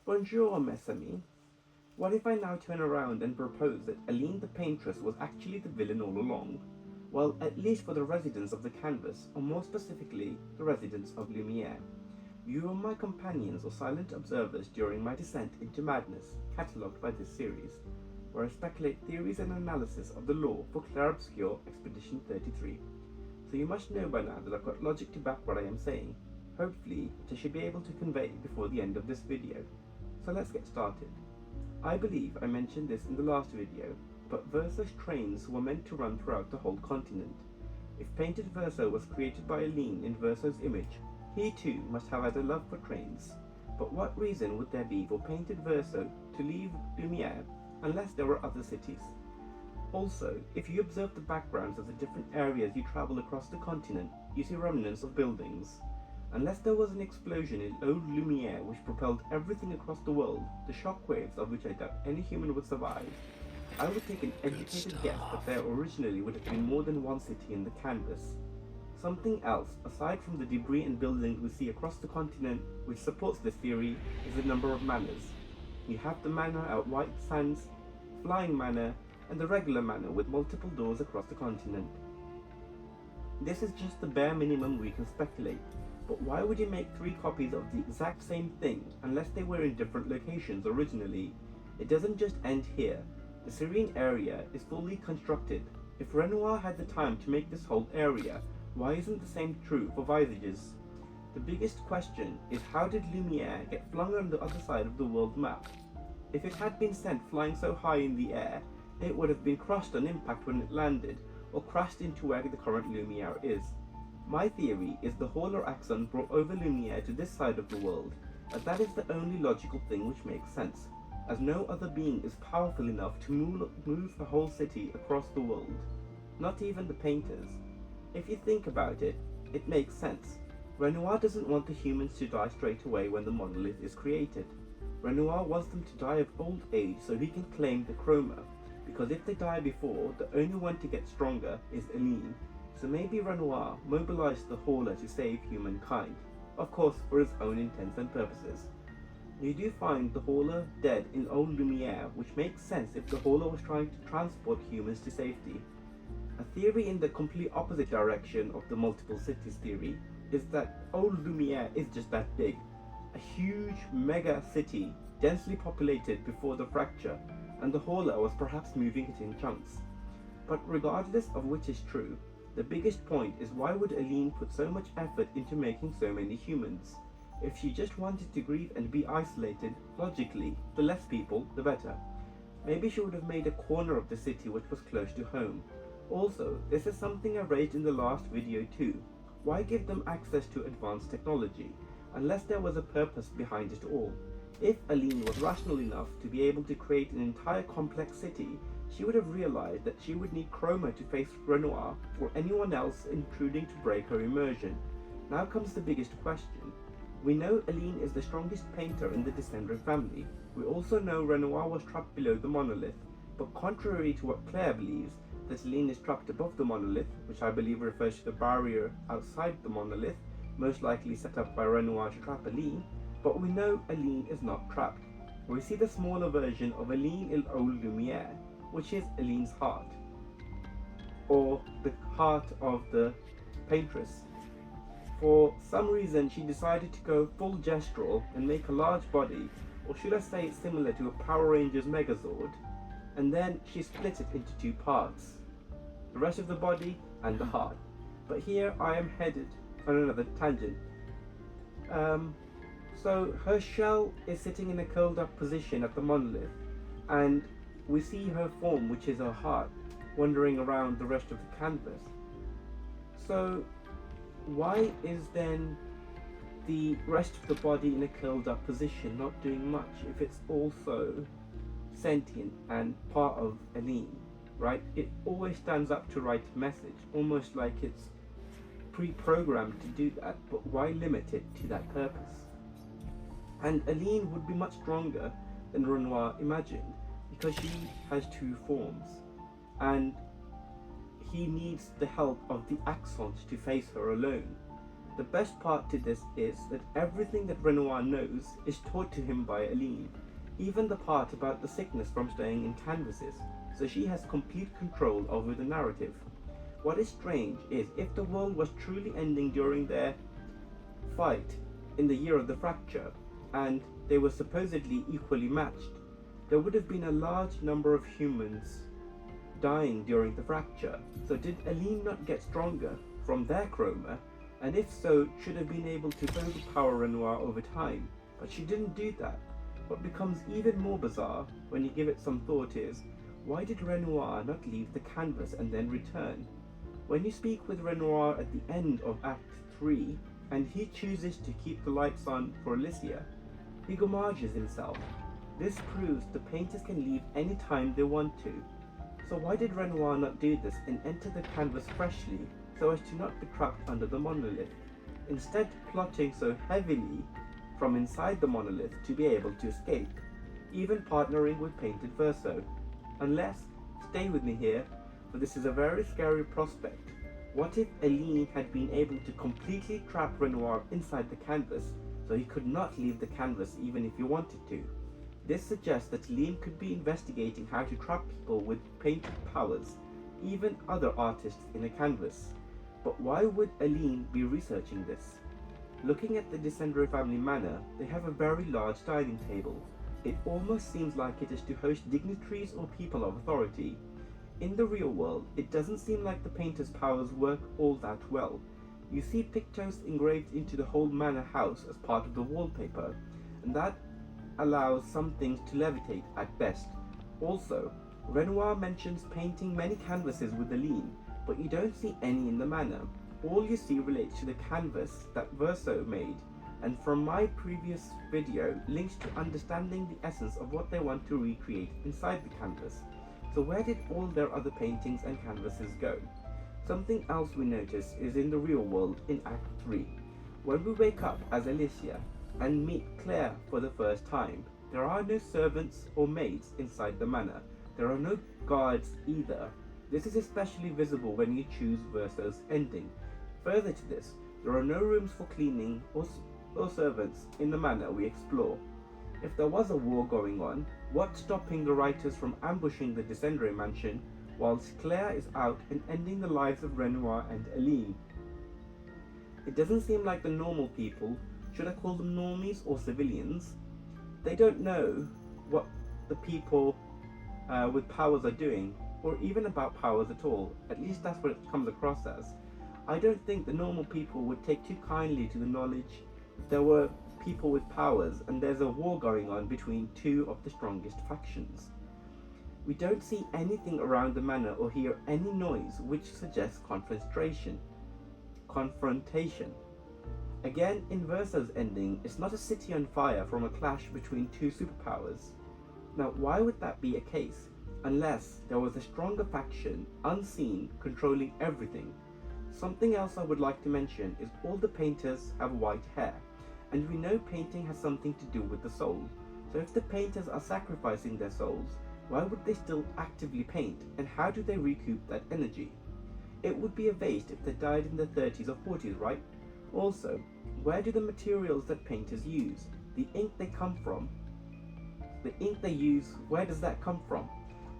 Bonjour, mes amis. What if I now turn around and propose that Aline the paintress was actually the villain all along? Well, at least for the residents of the canvas, or more specifically, the residents of Lumiere. You are my companions or silent observers during my descent into madness, catalogued by this series, where I speculate theories and analysis of the lore for Clair Obscur Expedition 33. So you must know by now that I've got logic to back what I am saying. Hopefully, which I should be able to convey before the end of this video. So let's get started. I believe I mentioned this in the last video, but Verso's trains were meant to run throughout the whole continent. If painted Verso was created by Aline in Verso's image, he too must have had a love for trains. But what reason would there be for painted Verso to leave Lumiere unless there were other cities? Also, if you observe the backgrounds of the different areas you travel across the continent, you see remnants of buildings. Unless there was an explosion in old Lumiere which propelled everything across the world, the shockwaves of which I doubt any human would survive, I would take an educated guess that there originally would have been more than one city in the canvas. Something else, aside from the debris and buildings we see across the continent, which supports this theory, is the number of manors. You have the manor at White Sands, Flying Manor, and the regular manor with multiple doors across the continent. This is just the bare minimum we can speculate. But why would you make 3 copies of the exact same thing unless they were in different locations originally? It doesn't just end here. The Syrian area is fully constructed. If Renoir had the time to make this whole area, why isn't the same true for Visages? The biggest question is, how did Lumiere get flung on the other side of the world map? If it had been sent flying so high in the air, it would have been crushed on impact when it landed, or crashed into where the current Lumiere is. My theory is the Hauler Axon brought over Lumiere to this side of the world, as that is the only logical thing which makes sense, as no other being is powerful enough to move a whole city across the world. Not even the painters. If you think about it, it makes sense. Renoir doesn't want the humans to die straight away when the monolith is created. Renoir wants them to die of old age so he can claim the chroma, because if they die before, the only one to get stronger is Aline. So maybe Renoir mobilized the Hauler to save humankind, of course for his own intents and purposes. You do find the Hauler dead in old Lumiere, which makes sense if the Hauler was trying to transport humans to safety. A theory in the complete opposite direction of the multiple cities theory is that old Lumiere is just that big. A huge mega city, densely populated before the fracture, and the Hauler was perhaps moving it in chunks. But regardless of which is true, the biggest point is, why would Aline put so much effort into making so many humans? If she just wanted to grieve and be isolated, logically, the less people, the better. Maybe she would have made a corner of the city which was close to home. Also, this is something I raised in the last video too. Why give them access to advanced technology, unless there was a purpose behind it all? If Aline was rational enough to be able to create an entire complex city, she would have realized that she would need chroma to face Renoir or anyone else intruding to break her immersion. Now comes the biggest question. We know Aline is the strongest painter in the Descendant family. We also know Renoir was trapped below the monolith, but contrary to what Claire believes, that Aline is trapped above the monolith, which I believe refers to the barrier outside the monolith, most likely set up by Renoir to trap Aline, but we know Aline is not trapped. We see the smaller version of Aline in old Lumiere, which is Aline's heart, or the heart of the paintress. For some reason she decided to go full gestural and make a large body, or should I say it's similar to a Power Rangers Megazord, and then she split it into 2 parts, the rest of the body and the heart. But here I am headed on another tangent. So her shell is sitting in a curled up position at the monolith, and we see her form, which is her heart, wandering around the rest of the canvas. So why is then the rest of the body in a curled up position not doing much if it's also sentient and part of Aline, right? It always stands up to write a message, almost like it's pre-programmed to do that, but why limit it to that purpose? And Aline would be much stronger than Renoir imagined, because she has 2 forms, and he needs the help of the accent to face her alone. The best part to this is that everything that Renoir knows is taught to him by Aline, even the part about the sickness from staying in canvases, so she has complete control over the narrative. What is strange is if the world was truly ending during their fight in the year of the fracture, and they were supposedly equally matched, there would have been a large number of humans dying during the fracture. So did Aline not get stronger from their chroma, and if so, should have been able to overpower Renoir over time, but she didn't do that. What becomes even more bizarre when you give it some thought is, why did Renoir not leave the canvas and then return? When you speak with Renoir at the end of Act 3, and he chooses to keep the lights on for Alicia, he gamages himself. This proves the painters can leave any time they want to. So why did Renoir not do this and enter the canvas freshly so as to not be trapped under the monolith, instead plotting so heavily from inside the monolith to be able to escape, even partnering with Painted Verso? Unless, stay with me here, for this is a very scary prospect. What if Aline had been able to completely trap Renoir inside the canvas so he could not leave the canvas even if he wanted to? This suggests that Aline could be investigating how to trap people with painted powers, even other artists in a canvas. But why would Aline be researching this? Looking at the Descendere family manor, they have a very large dining table. It almost seems like it is to host dignitaries or people of authority. In the real world, it doesn't seem like the painter's powers work all that well. You see pictos engraved into the whole manor house as part of the wallpaper, and that allows some things to levitate at best. Also, Renoir mentions painting many canvases with Aline, but you don't see any in the manor. All you see relates to the canvas that Verso made, and from my previous video, links to understanding the essence of what they want to recreate inside the canvas. So where did all their other paintings and canvases go? Something else we notice is in the real world in Act 3. When we wake up as Alicia and meet Claire for the first time, there are no servants or maids inside the manor. There are no guards either. This is especially visible when you choose Verso's ending. Further to this, there are no rooms for cleaning or servants in the manor we explore. If there was a war going on, what's stopping the writers from ambushing the Descendere mansion whilst Claire is out and ending the lives of Renoir and Aline? It doesn't seem like the normal people, should I call them normies or civilians? They don't know what the people with powers are doing, or even about powers at all. At least that's what it comes across as. I don't think the normal people would take too kindly to the knowledge that there were people with powers and there's a war going on between two of the strongest factions. We don't see anything around the manor or hear any noise which suggests confrontation. Again, in Verso's ending, it's not a city on fire from a clash between two superpowers. Now, why would that be a case? Unless there was a stronger faction, unseen, controlling everything. Something else I would like to mention is all the painters have white hair, and we know painting has something to do with the soul. So if the painters are sacrificing their souls, why would they still actively paint, and how do they recoup that energy? It would be a waste if they died in their 30s or 40s, right? Also, where do the materials that painters use, the ink they use, where does that come from?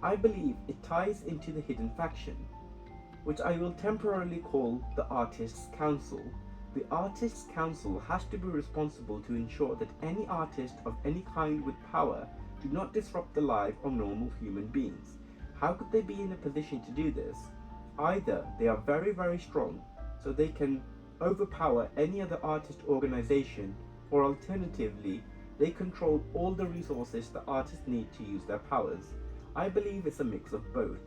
I believe it ties into the hidden faction, which I will temporarily call the Artists' Council. The Artists' Council has to be responsible to ensure that any artist of any kind with power do not disrupt the life of normal human beings. How could they be in a position to do this? Either they are very, very strong, so they can overpower any other artist organization, or alternatively, they control all the resources the artists need to use their powers. I believe it's a mix of both.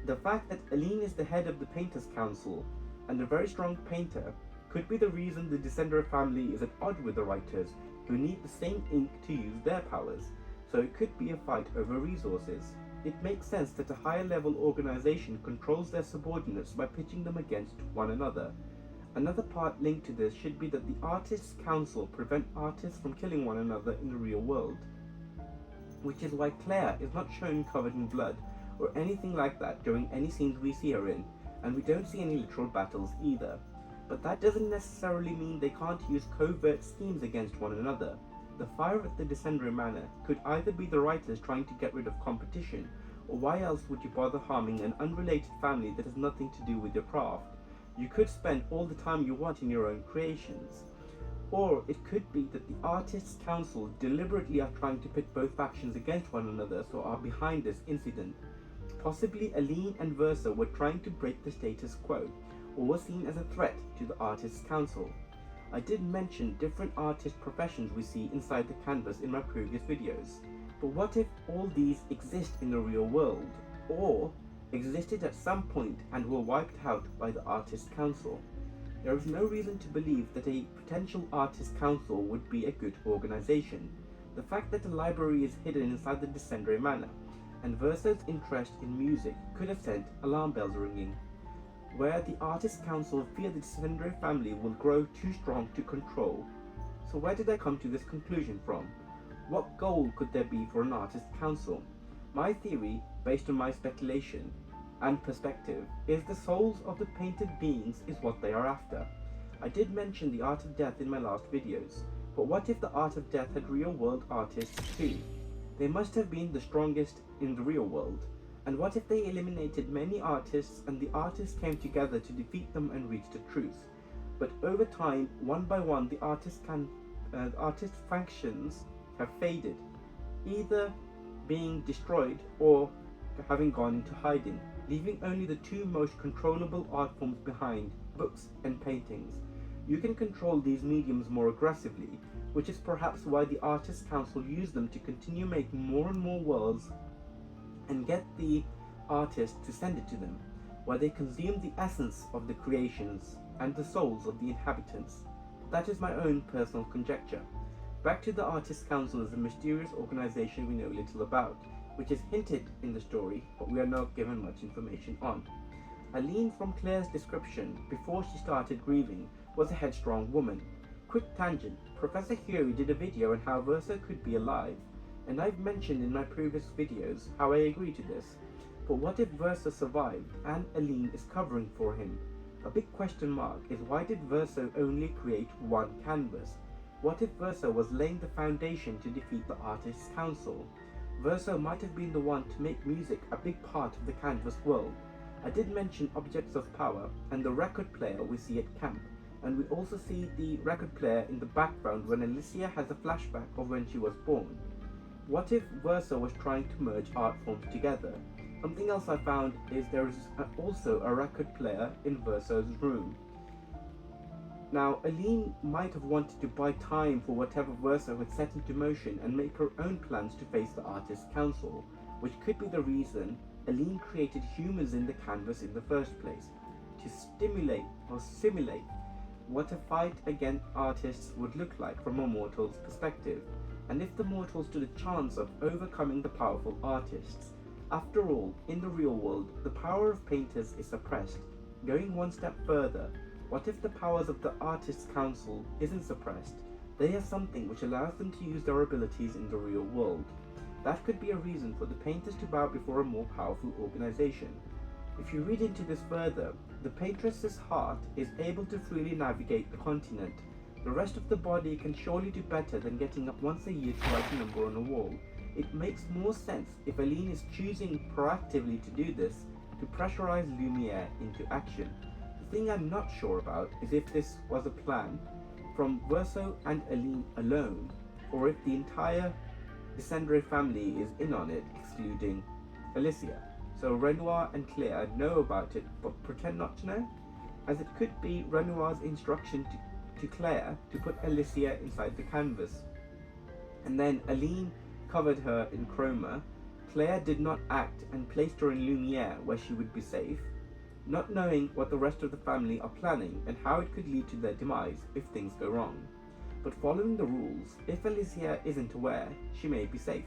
The fact that Aline is the head of the Painters' Council and a very strong painter could be the reason the Descendere family is at odds with the writers, who need the same ink to use their powers, so it could be a fight over resources. It makes sense that a higher level organization controls their subordinates by pitching them against one another. Another part linked to this should be that the Artists' Council prevent artists from killing one another in the real world, which is why Claire is not shown covered in blood or anything like that during any scenes we see her in, and we don't see any literal battles either. but that doesn't necessarily mean they can't use covert schemes against one another. The fire at the Descendere Manor could either be the writers trying to get rid of competition, or why else would you bother harming an unrelated family that has nothing to do with your craft? You could spend all the time you want in your own creations. Or it could be that the Artists' Council deliberately are trying to pit both factions against one another, so are behind this incident. Possibly Aline and Verso were trying to break the status quo, or were seen as a threat to the Artists' Council. I did mention different artist professions we see inside the canvas in my previous videos, but what if all these exist in the real world, or existed at some point and were wiped out by the Artists' Council? There is no reason to believe that a potential Artists' Council would be a good organization. The fact that the library is hidden inside the Descendere Manor, and Verso's interest in music could have sent alarm bells ringing, where the Artists' Council fear the Descendere family will grow too strong to control. So where did I come to this conclusion from? What goal could there be for an Artists' Council? My theory, based on my speculation and perspective, is the souls of the painted beings is what they are after. I did mention the art of death in my last videos, but what if the art of death had real world artists too? They must have been the strongest in the real world. And what if they eliminated many artists and the artists came together to defeat them and reach the truth? But over time, one by one, the artist factions have faded, either being destroyed or having gone into hiding, leaving only the two most controllable art forms behind, books and paintings. You can control these mediums more aggressively, which is perhaps why the Artists' Council use them to continue making more and more worlds and get the artists to send it to them, where they consume the essence of the creations and the souls of the inhabitants. That is my own personal conjecture. Back to the Artists' Council is a mysterious organization we know little about, which is hinted in the story, but we are not given much information on. Aline, from Claire's description, before she started grieving, was a headstrong woman. Quick tangent, Professor Hury did a video on how Verso could be alive, and I've mentioned in my previous videos how I agree to this. But what if Verso survived and Aline is covering for him? A big question mark is, why did Verso only create one canvas? What if Verso was laying the foundation to defeat the Artists' Council? Verso might have been the one to make music a big part of the canvas world. I did mention objects of power and the record player we see at camp, and we also see the record player in the background when Alicia has a flashback of when she was born. What if Verso was trying to merge art forms together? Something else I found is there is also a record player in Verso's room. Now, Aline might have wanted to buy time for whatever Verso had set into motion and make her own plans to face the Artists' Council, which could be the reason Aline created humans in the canvas in the first place, to stimulate or simulate what a fight against artists would look like from a mortal's perspective, and if the mortal stood a chance of overcoming the powerful artists. After all, in the real world, the power of painters is suppressed. Going one step further, what if the powers of the Artists' Council isn't suppressed? They have something which allows them to use their abilities in the real world. That could be a reason for the painters to bow before a more powerful organization. If you read into this further, the paintress's heart is able to freely navigate the continent. The rest of the body can surely do better than getting up once a year to write a number on a wall. It makes more sense if Aline is choosing proactively to do this, to pressurize Lumiere into action. The thing I'm not sure about is if this was a plan from Verso and Aline alone, or if the entire Descendere family is in on it, excluding Alicia. So Renoir and Claire know about it but pretend not to know, as it could be Renoir's instruction to Claire to put Alicia inside the canvas. And then Aline covered her in chroma. Claire did not act and placed her in Lumiere where she would be safe, not knowing what the rest of the family are planning and how it could lead to their demise if things go wrong. But following the rules, if Alicia isn't aware, she may be safe,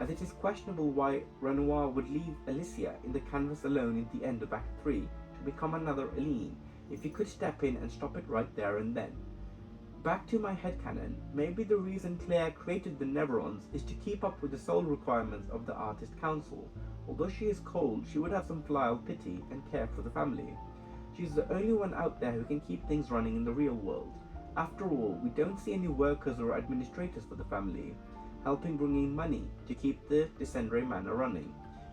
as it is questionable why Renoir would leave Alicia in the canvas alone in the end of Act 3 to become another Aline, if he could step in and stop it right there and then. Back to my headcanon, maybe the reason Claire created the Neverons is to keep up with the soul requirements of the Artist Council. Although she is cold, she would have some filial pity and care for the family. She's the only one out there who can keep things running in the real world. After all, we don't see any workers or administrators for the family, helping bring in money to keep the Descendre Manor running.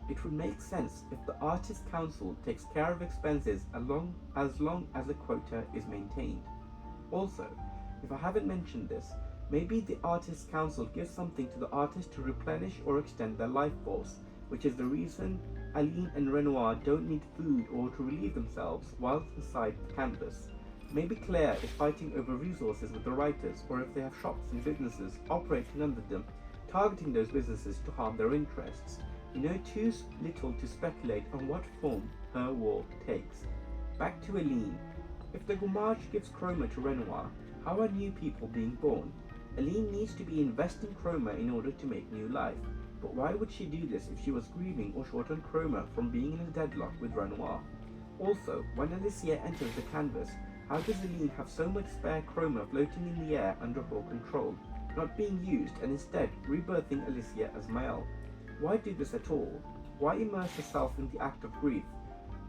It would make sense if the Artists' Council takes care of expenses as long as a quota is maintained. Also, if I haven't mentioned this, maybe the Artists' Council gives something to the artists to replenish or extend their life force, which is the reason Aline and Renoir don't need food or to relieve themselves whilst inside the canvas. Maybe Claire is fighting over resources with the writers, or if they have shops and businesses operating under them, targeting those businesses to harm their interests. We know too little to speculate on what form her war takes. Back to Aline. If the Gommage gives chroma to Renoir, how are new people being born? Aline needs to be investing chroma in order to make new life. But why would she do this if she was grieving or short on chroma from being in a deadlock with Renoir? Also, when Alicia enters the canvas, how does Aline have so much spare chroma floating in the air under her control, not being used and instead rebirthing Alicia as Mael? Why do this at all? Why immerse herself in the act of grief?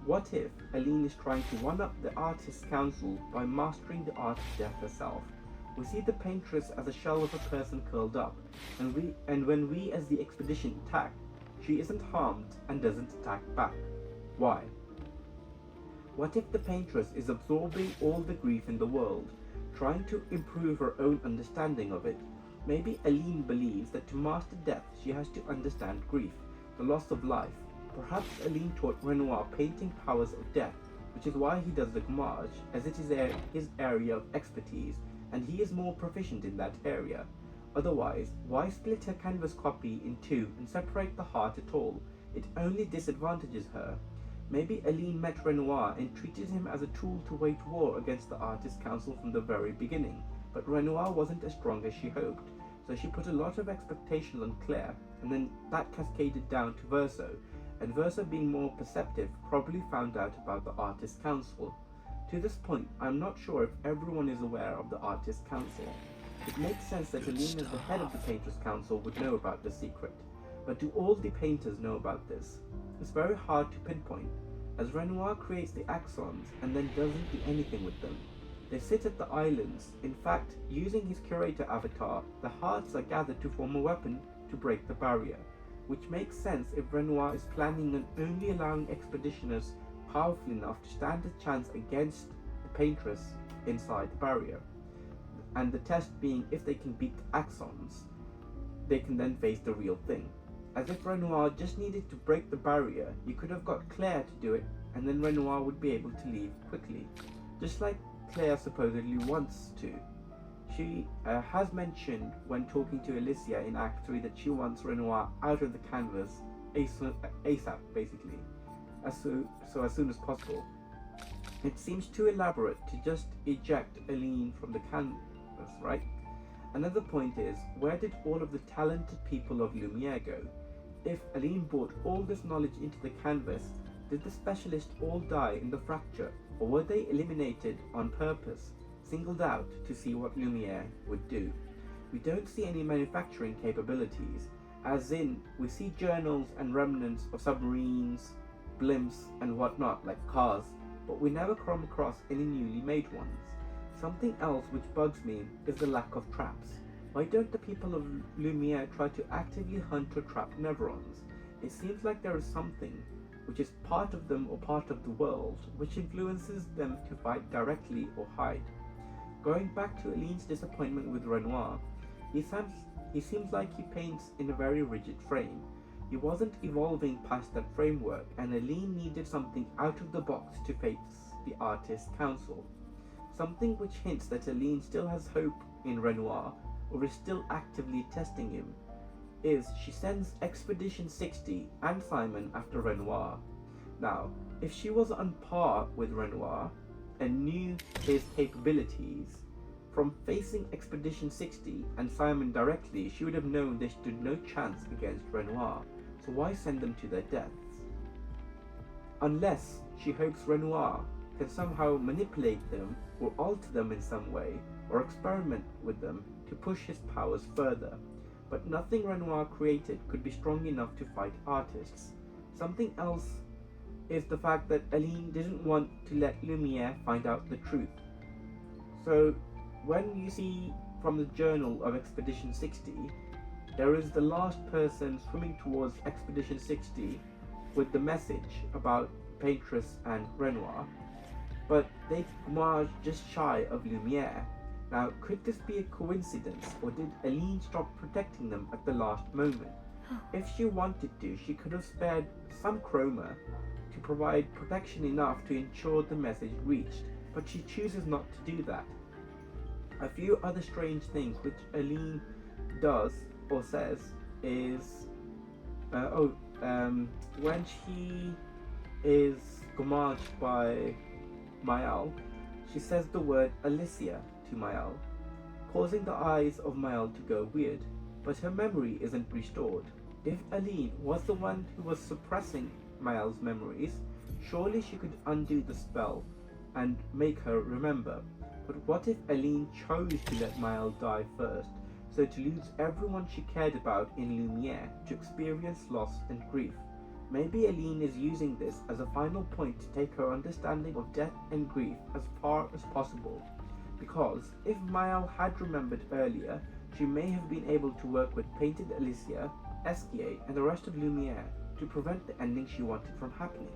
What if Aline is trying to one-up the Artists' Council by mastering the art of death herself? We see the paintress as a shell of a person curled up, and when we as the expedition attack, she isn't harmed and doesn't attack back. Why? What if the paintress is absorbing all the grief in the world, trying to improve her own understanding of it? Maybe Aline believes that to master death she has to understand grief, the loss of life. Perhaps Aline taught Renoir painting powers of death, which is why he does the Gommage, as it is his area of expertise, and he is more proficient in that area. Otherwise, why split her canvas copy in two and separate the heart at all? It only disadvantages her. Maybe Aline met Renoir and treated him as a tool to wage war against the Artists' Council from the very beginning, but Renoir wasn't as strong as she hoped, so she put a lot of expectation on Claire, and then that cascaded down to Verso, and Verso, being more perceptive, probably found out about the Artists' Council. To this point, I'm not sure if everyone is aware of the Artists' Council. It makes sense that Aline, as the head of the Painters' Council, would know about the secret. But do all the painters know about this? It's very hard to pinpoint, as Renoir creates the axons and then doesn't do anything with them. They sit at the islands. In fact, using his curator avatar, the hearts are gathered to form a weapon to break the barrier, which makes sense if Renoir is planning on only allowing expeditioners powerful enough to stand a chance against the paintress inside the barrier. And the test being, if they can beat the axons, they can then face the real thing. As if Renoir just needed to break the barrier, you could have got Claire to do it, and then Renoir would be able to leave quickly. Just like Claire supposedly wants to. She has mentioned when talking to Alicia in Act 3 that she wants Renoir out of the canvas ASAP, basically. As soon as possible. It seems too elaborate to just eject Aline from the canvas, right? Another point is, where did all of the talented people of Lumiere go? If Aline brought all this knowledge into the canvas, did the specialists all die in the fracture, or were they eliminated on purpose, singled out to see what Lumiere would do? We don't see any manufacturing capabilities, as in, we see journals and remnants of submarines, blimps and whatnot, like cars, but we never come across any newly made ones. Something else which bugs me is the lack of traps. Why don't the people of Lumiere try to actively hunt or trap Neverons? It seems like there is something which is part of them or part of the world, which influences them to fight directly or hide. Going back to Aline's disappointment with Renoir, he seems like he paints in a very rigid frame. He wasn't evolving past that framework, and Aline needed something out of the box to face the Artists' Council. Something which hints that Aline still has hope in Renoir, or is still actively testing him, is she sends Expedition 60 and Simon after Renoir. Now, if she was on par with Renoir and knew his capabilities, from facing Expedition 60 and Simon directly, she would have known they stood no chance against Renoir, so why send them to their deaths? Unless she hopes Renoir can somehow manipulate them or alter them in some way, or experiment with them to push his powers further. But nothing Renoir created could be strong enough to fight artists. Something else is the fact that Aline didn't want to let Lumiere find out the truth. So when you see from the journal of Expedition 60, there is the last person swimming towards Expedition 60 with the message about Paintress and Renoir, but they marched just shy of Lumiere. Now, could this be a coincidence, or did Aline stop protecting them at the last moment? If she wanted to, she could have spared some chroma to provide protection enough to ensure the message reached, but she chooses not to do that. A few other strange things which Aline does or says is, when she is gommaged by Mael, she says the word Alicia to Mael, causing the eyes of Mael to go weird, but her memory isn't restored. If Aline was the one who was suppressing Mael's memories, surely she could undo the spell and make her remember. But what if Aline chose to let Mael die first, so to lose everyone she cared about in Lumiere, to experience loss and grief? Maybe Aline is using this as a final point to take her understanding of death and grief as far as possible. Because if Mael had remembered earlier, she may have been able to work with Painted Alicia, Esquier, and the rest of Lumiere to prevent the ending she wanted from happening.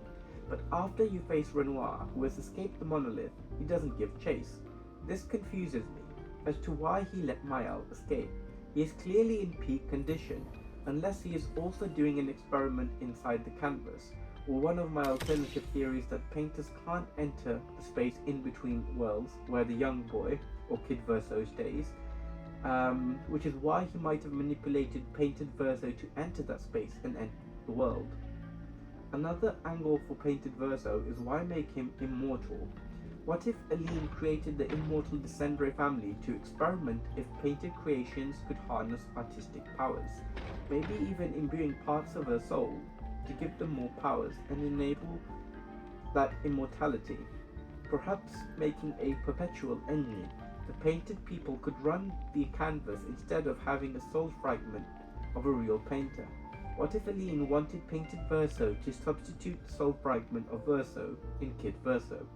But after you face Renoir, who has escaped the monolith, he doesn't give chase. This confuses me as to why he let Mael escape. He is clearly in peak condition, unless he is also doing an experiment inside the canvas, or one of my alternative theories that painters can't enter the space in between worlds where the young boy, or Kid Verso, stays, which is why he might have manipulated Painted Verso to enter that space and enter the world. Another angle for Painted Verso is why make him immortal. What if Aline created the immortal Descendre family to experiment if painted creations could harness artistic powers, maybe even imbuing parts of her soul to give them more powers and enable that immortality, perhaps making a perpetual enemy. The painted people could run the canvas instead of having a soul fragment of a real painter. What if Aline wanted Painted Verso to substitute the soul fragment of Verso in Kid Verso?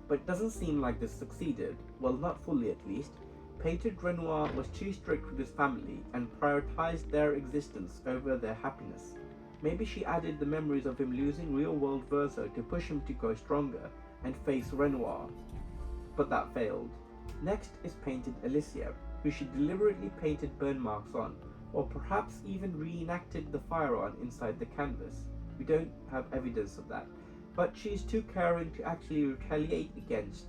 But it doesn't seem like this succeeded, well, not fully at least. Painted Renoir was too strict with his family and prioritized their existence over their happiness. Maybe she added the memories of him losing real-world Verso to push him to go stronger and face Renoir, but that failed. Next is Painted Alicia, who she deliberately painted burn marks on, or perhaps even reenacted the fire on inside the canvas. We don't have evidence of that, but she is too caring to actually retaliate against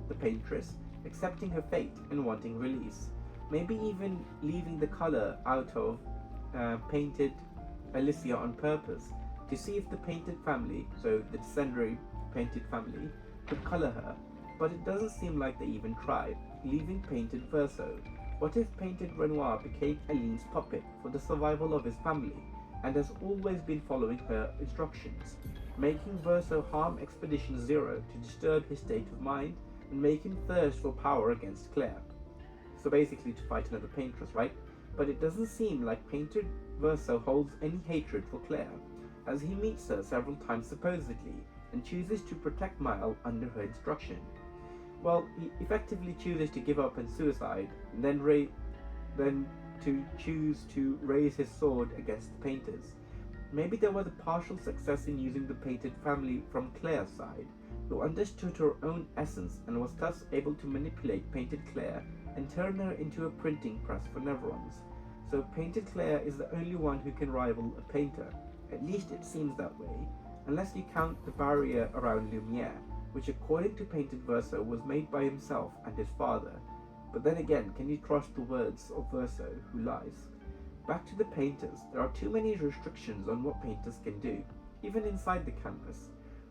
the paintress, accepting her fate and wanting release. Maybe even leaving the color out of Painted Alicia on purpose, to see if the painted family, so the Descendre painted family, could color her, but it doesn't seem like they even tried, leaving Painted Verso. What if Painted Renoir became Aline's puppet for the survival of his family, and has always been following her instructions, making Verso harm Expedition Zero to disturb his state of mind and make him thirst for power against Clair? So basically to fight another paintress, right? But it doesn't seem like Painted Verso holds any hatred for Clair, as he meets her several times supposedly, and chooses to protect Mael under her instruction. Well, he effectively chooses to give up and suicide, and then to choose to raise his sword against the painters. Maybe there was a partial success in using the painted family from Clair's side, who understood her own essence and was thus able to manipulate Painted Clair and turn her into a printing press for Neverons. So Painted Clair is the only one who can rival a painter. At least it seems that way, unless you count the barrier around Lumiere, which according to Painted Verso was made by himself and his father. But then again, can you trust the words of Verso, who lies? Back to the painters, there are too many restrictions on what painters can do, even inside the canvas.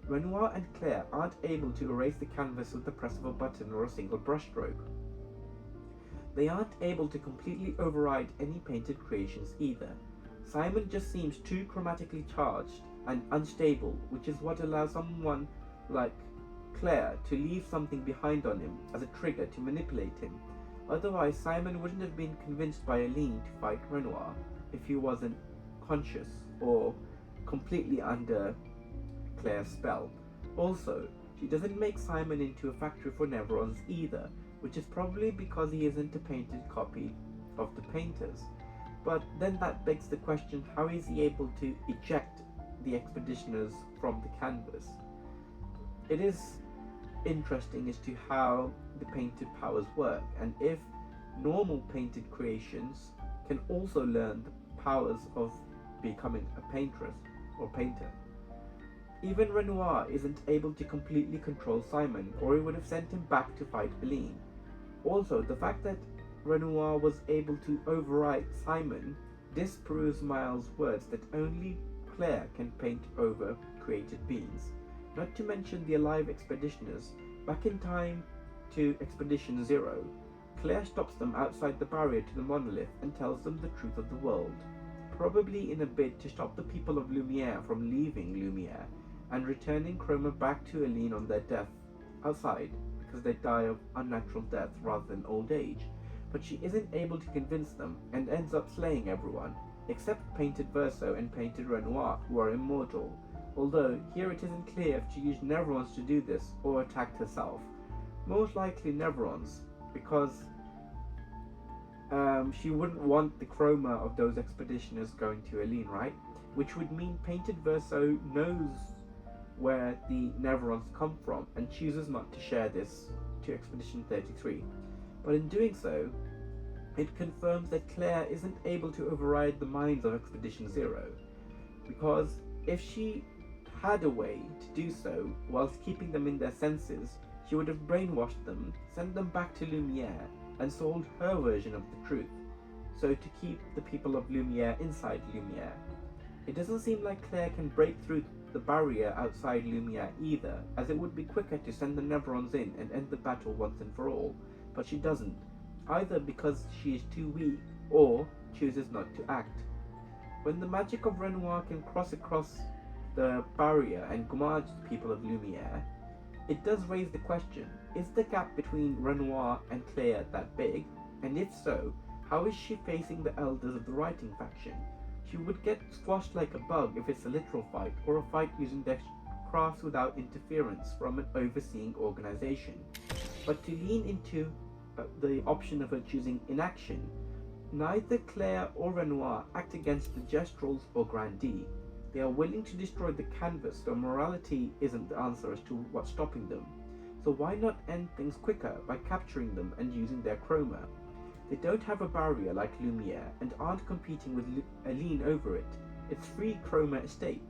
Renoir and Clair aren't able to erase the canvas with the press of a button or a single brushstroke. They aren't able to completely override any painted creations either. Simon just seems too chromatically charged and unstable, which is what allows someone like Clair to leave something behind on him as a trigger to manipulate him. Otherwise, Simon wouldn't have been convinced by Aline to fight Renoir if he wasn't conscious or completely under Clair's spell. Also, she doesn't make Simon into a factory for Neverons either, which is probably because he isn't a painted copy of the painters. But then that begs the question, how is he able to eject the expeditioners from the canvas? It is interesting as to how the painted powers work, and if normal painted creations can also learn the powers of becoming a paintress or painter. Even Renoir isn't able to completely control Simon, or he would have sent him back to fight Aline. Also, the fact that Renoir was able to override Simon disproves Miles' words that only Clair can paint over created beings. Not to mention the alive expeditioners. Back in time to Expedition Zero, Clair stops them outside the barrier to the monolith and tells them the truth of the world, probably in a bid to stop the people of Lumiere from leaving Lumiere and returning Chroma back to Aline on their death outside, because they die of unnatural death rather than old age. But she isn't able to convince them and ends up slaying everyone, except Painted Verso and Painted Renoir, who are immortal, although here it isn't clear if she used Neverons to do this or attacked herself. Most likely Neverons, because she wouldn't want the chroma of those expeditioners going to Aline, right? Which would mean Painted Verso knows where the Neverons come from and chooses not to share this to Expedition 33. But in doing so, it confirms that Clair isn't able to override the minds of Expedition Zero, because if she had a way to do so whilst keeping them in their senses, she would have brainwashed them, sent them back to Lumiere, and sold her version of the truth, so to keep the people of Lumiere inside Lumiere. It doesn't seem like Clair can break through the barrier outside Lumiere either, as it would be quicker to send the Neverons in and end the battle once and for all, but she doesn't, either because she is too weak or chooses not to act. When the magic of Renoir can cross across the barrier and gommage the people of Lumiere, it does raise the question, is the gap between Renoir and Clair that big? And if so, how is she facing the elders of the writing faction? She would get squashed like a bug if it's a literal fight, or a fight using their crafts without interference from an overseeing organization. But to lean into the option of her choosing inaction, neither Clair or Renoir act against the Gestrals or Grandee. They are willing to destroy the canvas, so morality isn't the answer as to what's stopping them. So why not end things quicker by capturing them and using their chroma? They don't have a barrier like Lumiere and aren't competing with Aline over it. It's free chroma estate.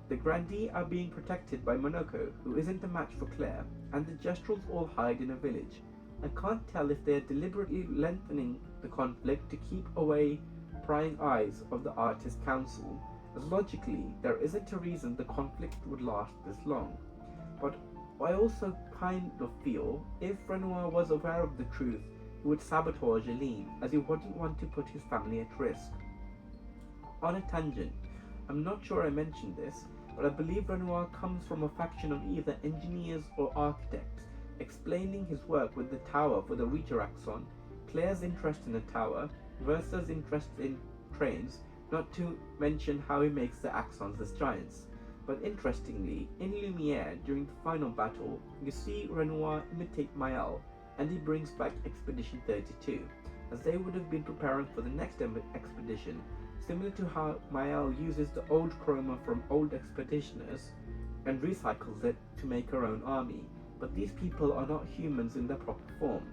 The Grandee are being protected by Monoko, who isn't a match for Clair, and the Gestrals all hide in a village. I can't tell if they are deliberately lengthening the conflict to keep away prying eyes of the Artist Council, as logically there isn't a reason the conflict would last this long. But I also kind of feel if Renoir was aware of the truth, he would sabotage Aline, as he wouldn't want to put his family at risk. On a tangent, I'm not sure I mentioned this, but I believe Renoir comes from a faction of either engineers or architects, explaining his work with the tower for the Reacher Axon, Clair's interest in the tower, Versa's interest in trains, not to mention how he makes the Axons as giants. But interestingly, in Lumiere, during the final battle, you see Renoir imitate Mael, and he brings back Expedition 32, as they would have been preparing for the next expedition, similar to how Mael uses the old chroma from old expeditioners and recycles it to make her own army. But these people are not humans in their proper form,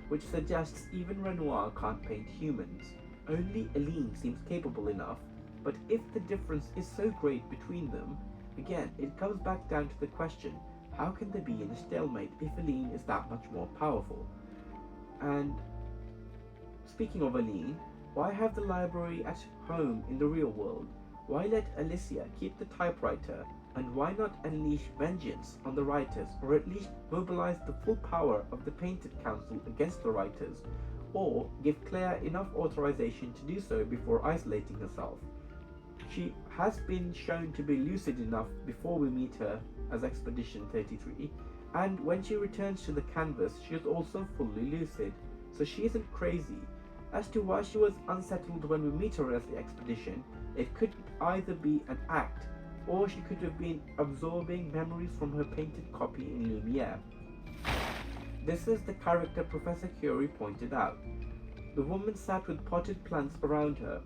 which suggests even Renoir can't paint humans. Only Aline seems capable enough, but if the difference is so great between them, again, it comes back down to the question, how can they be in a stalemate if Aline is that much more powerful? And speaking of Aline, why have the library at home in the real world? Why let Alicia keep the typewriter? And why not unleash vengeance on the writers, or at least mobilize the full power of the Painted Council against the writers, or give Clair enough authorization to do so before isolating herself? She has been shown to be lucid enough before we meet her as Expedition 33, and when she returns to the canvas, she is also fully lucid, so she isn't crazy. As to why she was unsettled when we meet her as the expedition, it could either be an act or she could have been absorbing memories from her painted copy in Lumiere. This is the character Professor Curie pointed out. The woman sat with potted plants around her.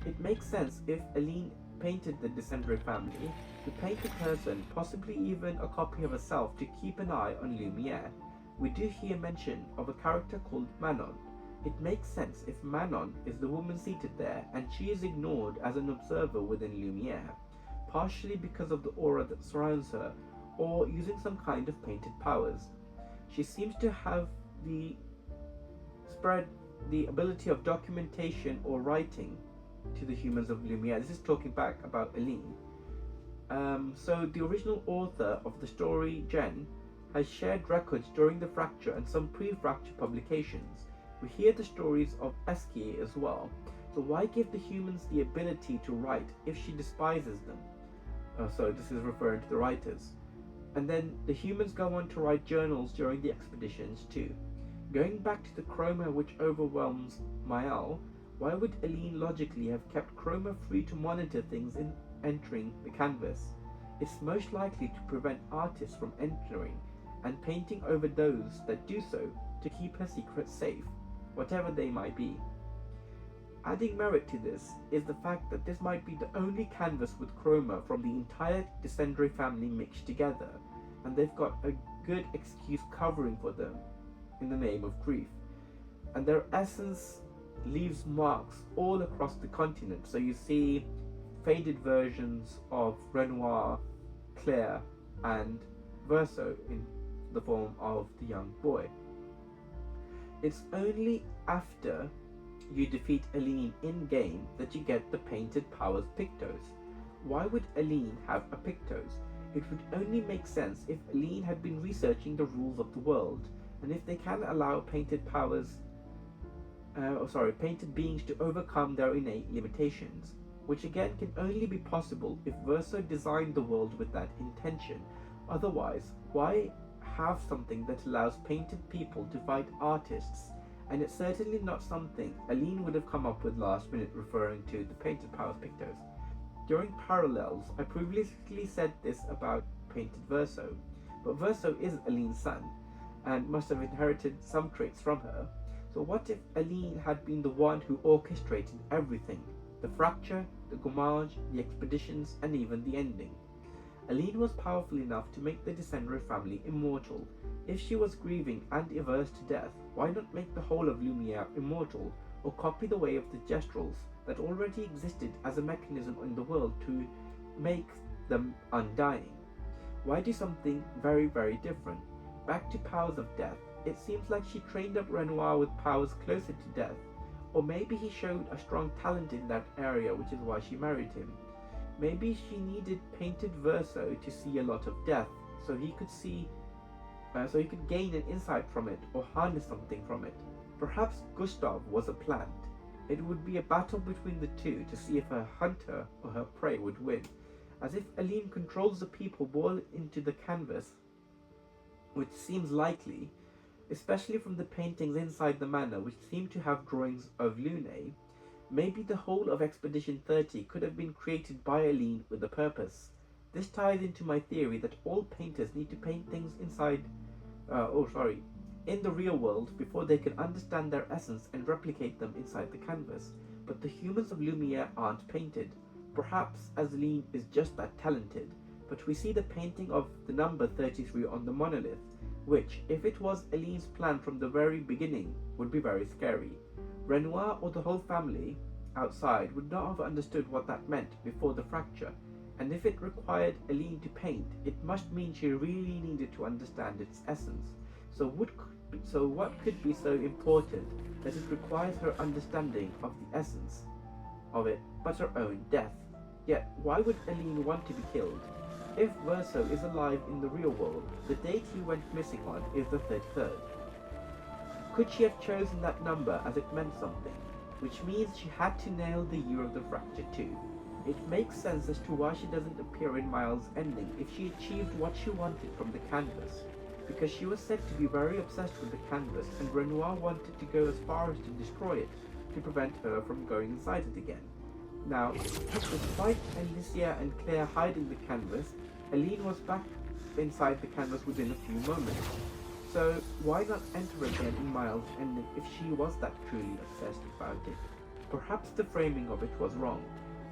It makes sense if Aline painted the Descendre family to paint a person, possibly even a copy of herself, to keep an eye on Lumiere. We do hear mention of a character called Manon. It makes sense if Manon is the woman seated there and she is ignored as an observer within Lumiere, partially because of the aura that surrounds her, or using some kind of painted powers. She seems to have the ability of documentation or writing to the humans of Lumiere. This is talking back about Aline. So the original author of the story, Jen, has shared records during the fracture and some pre-fracture publications. We hear the stories of Esquire as well. So why give the humans the ability to write if she despises them? So this is referring to the writers. And then the humans go on to write journals during the expeditions too. Going back to the chroma which overwhelms Mael, why would Aline logically have kept chroma free to monitor things in entering the canvas? It's most likely to prevent artists from entering and painting over those that do so, to keep her secrets safe, whatever they might be. Adding merit to this is the fact that this might be the only canvas with chroma from the entire Descendre family mixed together, and they've got a good excuse covering for them in the name of grief. And their essence leaves marks all across the continent, so you see faded versions of Renoir, Clair, and Verso in the form of the young boy. It's only after you defeat Aline in-game that you get the painted powers Pictos. Why would Aline have a Pictos? It would only make sense if Aline had been researching the rules of the world, and if they can allow painted beings to overcome their innate limitations, which again can only be possible if Verso designed the world with that intention. Otherwise, why have something that allows painted people to fight artists? And it's certainly not something Aline would have come up with last minute, referring to the painted powers Pictos. During Parallels, I previously said this about painted Verso, but Verso is Aline's son and must have inherited some traits from her. So what if Aline had been the one who orchestrated everything? The fracture, the gommage, the expeditions, and even the ending. Aline was powerful enough to make the Descendre family immortal. If she was grieving and averse to death, why not make the whole of Lumiere immortal, or copy the way of the Gestrals that already existed as a mechanism in the world to make them undying? Why do something very, very different? Back to powers of death, it seems like she trained up Renoir with powers closer to death, or maybe he showed a strong talent in that area, which is why she married him. Maybe she needed painted Verso to see a lot of death, so he could gain an insight from it or harness something from it. Perhaps Gustave was a plant. It would be a battle between the two to see if her hunter or her prey would win, as if Aline controls the people born into the canvas, which seems likely, especially from the paintings inside the manor, which seem to have drawings of Lune. Maybe the whole of Expedition 30 could have been created by Aline with a purpose. This ties into my theory that all painters need to paint things in the real world before they can understand their essence and replicate them inside the canvas. But the humans of Lumiere aren't painted. Perhaps Aline is just that talented, but we see the painting of the number 33 on the monolith, which, if it was Aline's plan from the very beginning, would be very scary. Renoir or the whole family outside would not have understood what that meant before the fracture, and if it required Aline to paint, it must mean she really needed to understand its essence. So what could be so important that it requires her understanding of the essence of it, but her own death? Yet, why would Aline want to be killed? If Verso is alive in the real world, the date he went missing on is the 33rd. Could she have chosen that number as it meant something, which means she had to nail the year of the fracture too? It makes sense as to why she doesn't appear in Miles' ending if she achieved what she wanted from the canvas, because she was said to be very obsessed with the canvas, and Renoir wanted to go as far as to destroy it, to prevent her from going inside it again. Now, despite Alicia and Claire hiding the canvas, Aline was back inside the canvas within a few moments. So why not enter again in Miles' ending if she was that truly obsessed about it? Perhaps the framing of it was wrong.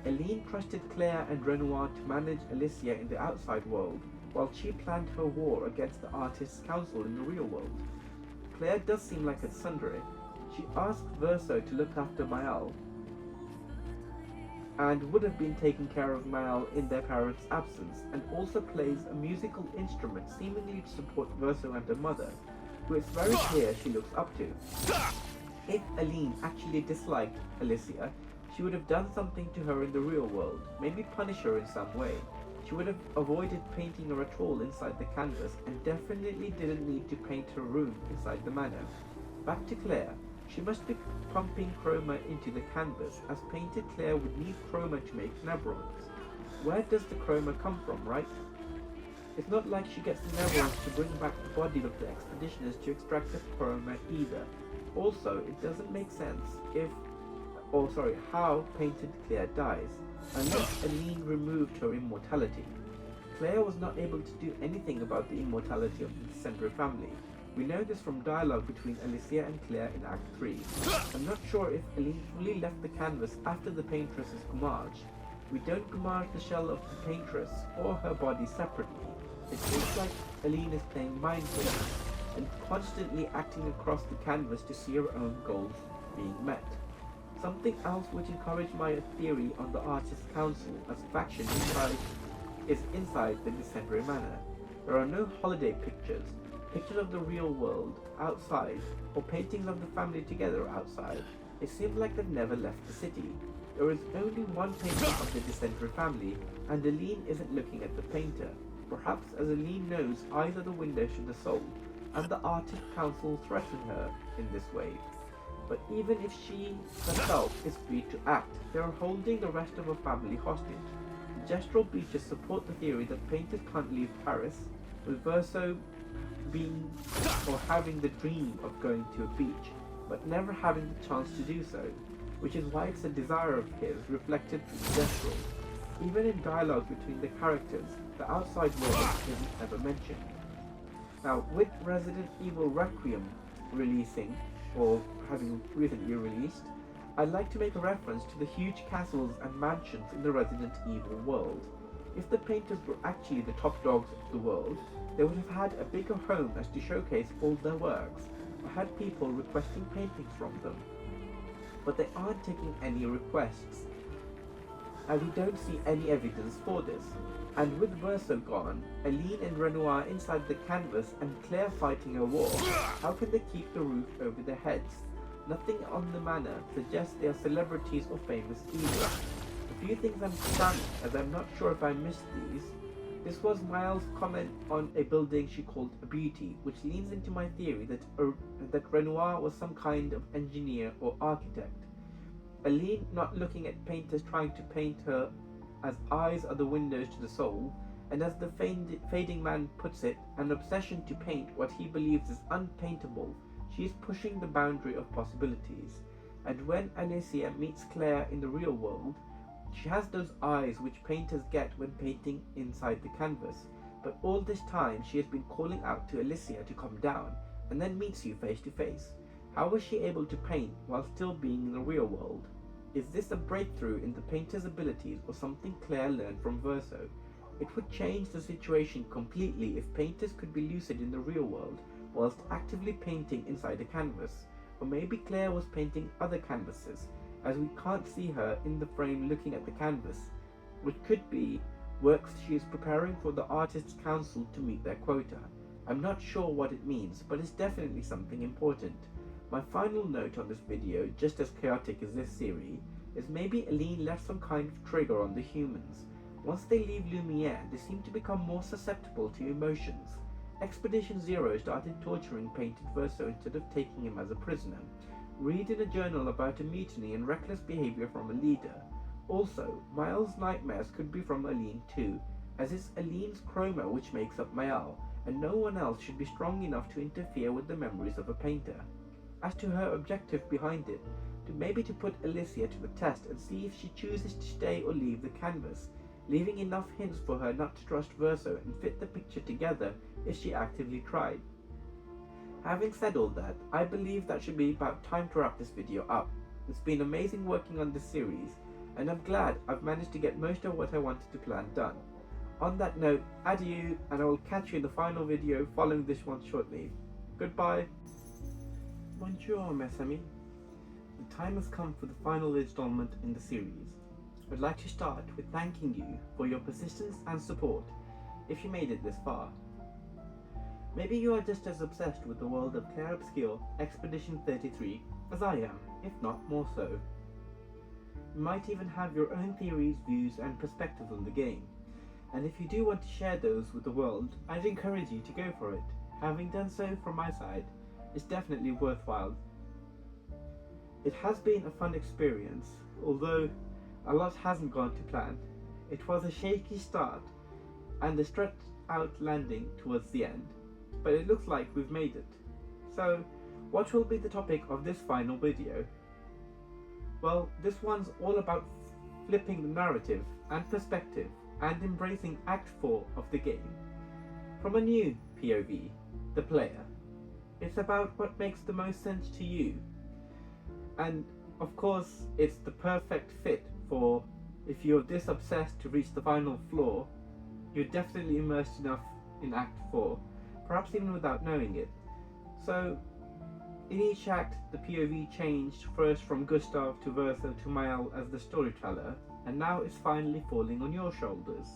Aline trusted Claire and Renoir to manage Alicia in the outside world, while she planned her war against the Artists' Council in the real world. Claire does seem like a tsundere. She asked Verso to look after Mael, and would have been taking care of Mael in their parents' absence, and also plays a musical instrument seemingly to support Verso and her mother, who it's very clear she looks up to. If Aline actually disliked Alicia, she would have done something to her in the real world, maybe punish her in some way. She would have avoided painting her at all inside the canvas, and definitely didn't need to paint her room inside the manor. Back to Claire. She must be pumping chroma into the canvas, as painted Claire would need chroma to make nevrons. Where does the chroma come from, right? It's not like she gets the nevrons to bring back the bodies of the expeditioners to extract the chroma either. Also, it doesn't make sense how painted Claire dies, unless Aline removed her immortality. Claire was not able to do anything about the immortality of the Descendere family. We know this from dialogue between Alicia and Claire in Act 3. I'm not sure if Aline fully left the canvas after the paintress is gommaged. We don't gommage the shell of the paintress or her body separately. It seems like Aline is playing mind games and constantly acting across the canvas to see her own goals being met. Something else which encouraged my theory on the Artists' Council as faction is inside the Descendere Manor. There are no holiday pictures of the real world outside, or paintings of the family together outside. It seems like they've never left the city. There is only one painting of the Descendere family, and Aline isn't looking at the painter. Perhaps as Aline knows eyes are the window to the soul, and the Artist Council threaten her in this way. But even if she herself is free to act, they are holding the rest of her family hostage. The gestural beaches support the theory that painters can't leave Paris, with Verso being or having the dream of going to a beach, but never having the chance to do so, which is why it's a desire of his reflected through the gestural. Even in dialogue between the characters, the outside world isn't ever mentioned. Now, with Resident Evil Requiem releasing, or having recently released, I'd like to make a reference to the huge castles and mansions in the Resident Evil world. If the painters were actually the top dogs of the world, they would have had a bigger home as to showcase all their works, or had people requesting paintings from them. But they aren't taking any requests, and we don't see any evidence for this. And with Verso gone, Aline and Renoir inside the canvas, and Claire fighting a war, how can they keep the roof over their heads? Nothing on the manor suggests they are celebrities or famous either. A few things I'm cramming, as I'm not sure if I missed these. This was Miles' comment on a building she called a beauty, which leans into my theory that Renoir was some kind of engineer or architect. Aline not looking at painters trying to paint her as eyes are the windows to the soul, and as the fading man puts it, an obsession to paint what he believes is unpaintable. She is pushing the boundary of possibilities. And when Alicia meets Claire in the real world, she has those eyes which painters get when painting inside the canvas, but all this time she has been calling out to Alicia to come down, and then meets you face to face. How was she able to paint while still being in the real world? Is this a breakthrough in the painter's abilities, or something Claire learned from Verso? It would change the situation completely if painters could be lucid in the real world whilst actively painting inside a canvas. Or maybe Claire was painting other canvases, as we can't see her in the frame looking at the canvas, which could be works she is preparing for the Artists' Council to meet their quota. I'm not sure what it means, but it's definitely something important. My final note on this video, just as chaotic as this series, is maybe Aline left some kind of trigger on the humans. Once they leave Lumiere, they seem to become more susceptible to emotions. Expedition Zero started torturing painted Verso instead of taking him as a prisoner. Read in a journal about a mutiny and reckless behavior from a leader. Also, Miles' nightmares could be from Aline too, as it's Aline's chroma which makes up Mael, and no one else should be strong enough to interfere with the memories of a painter. As to her objective behind it, maybe to put Alicia to the test and see if she chooses to stay or leave the canvas, leaving enough hints for her not to trust Verso and fit the picture together if she actively tried. Having said all that, I believe that should be about time to wrap this video up. It's been amazing working on this series, and I'm glad I've managed to get most of what I wanted to plan done. On that note, adieu, and I will catch you in the final video following this one shortly. Goodbye. Bonjour, mes amis. The time has come for the final installment in the series. I'd like to start with thanking you for your persistence and support if you made it this far. Maybe you are just as obsessed with the world of Clair Obscur Expedition 33 as I am, if not more so. You might even have your own theories, views and perspectives on the game, and if you do want to share those with the world, I'd encourage you to go for it. Having done so from my side, it's definitely worthwhile. It has been a fun experience, although a lot hasn't gone to plan. It was a shaky start and a stretched out landing towards the end, but it looks like we've made it. So, what will be the topic of this final video? Well, this one's all about flipping the narrative and perspective and embracing Act 4 of the game. From a new POV, the player. It's about what makes the most sense to you. And of course, it's the perfect fit for if you're this obsessed to reach the final floor, you're definitely immersed enough in Act 4, perhaps even without knowing it. So, in each act, the POV changed first from Gustave to Verso to Mael as the storyteller, and now it's finally falling on your shoulders.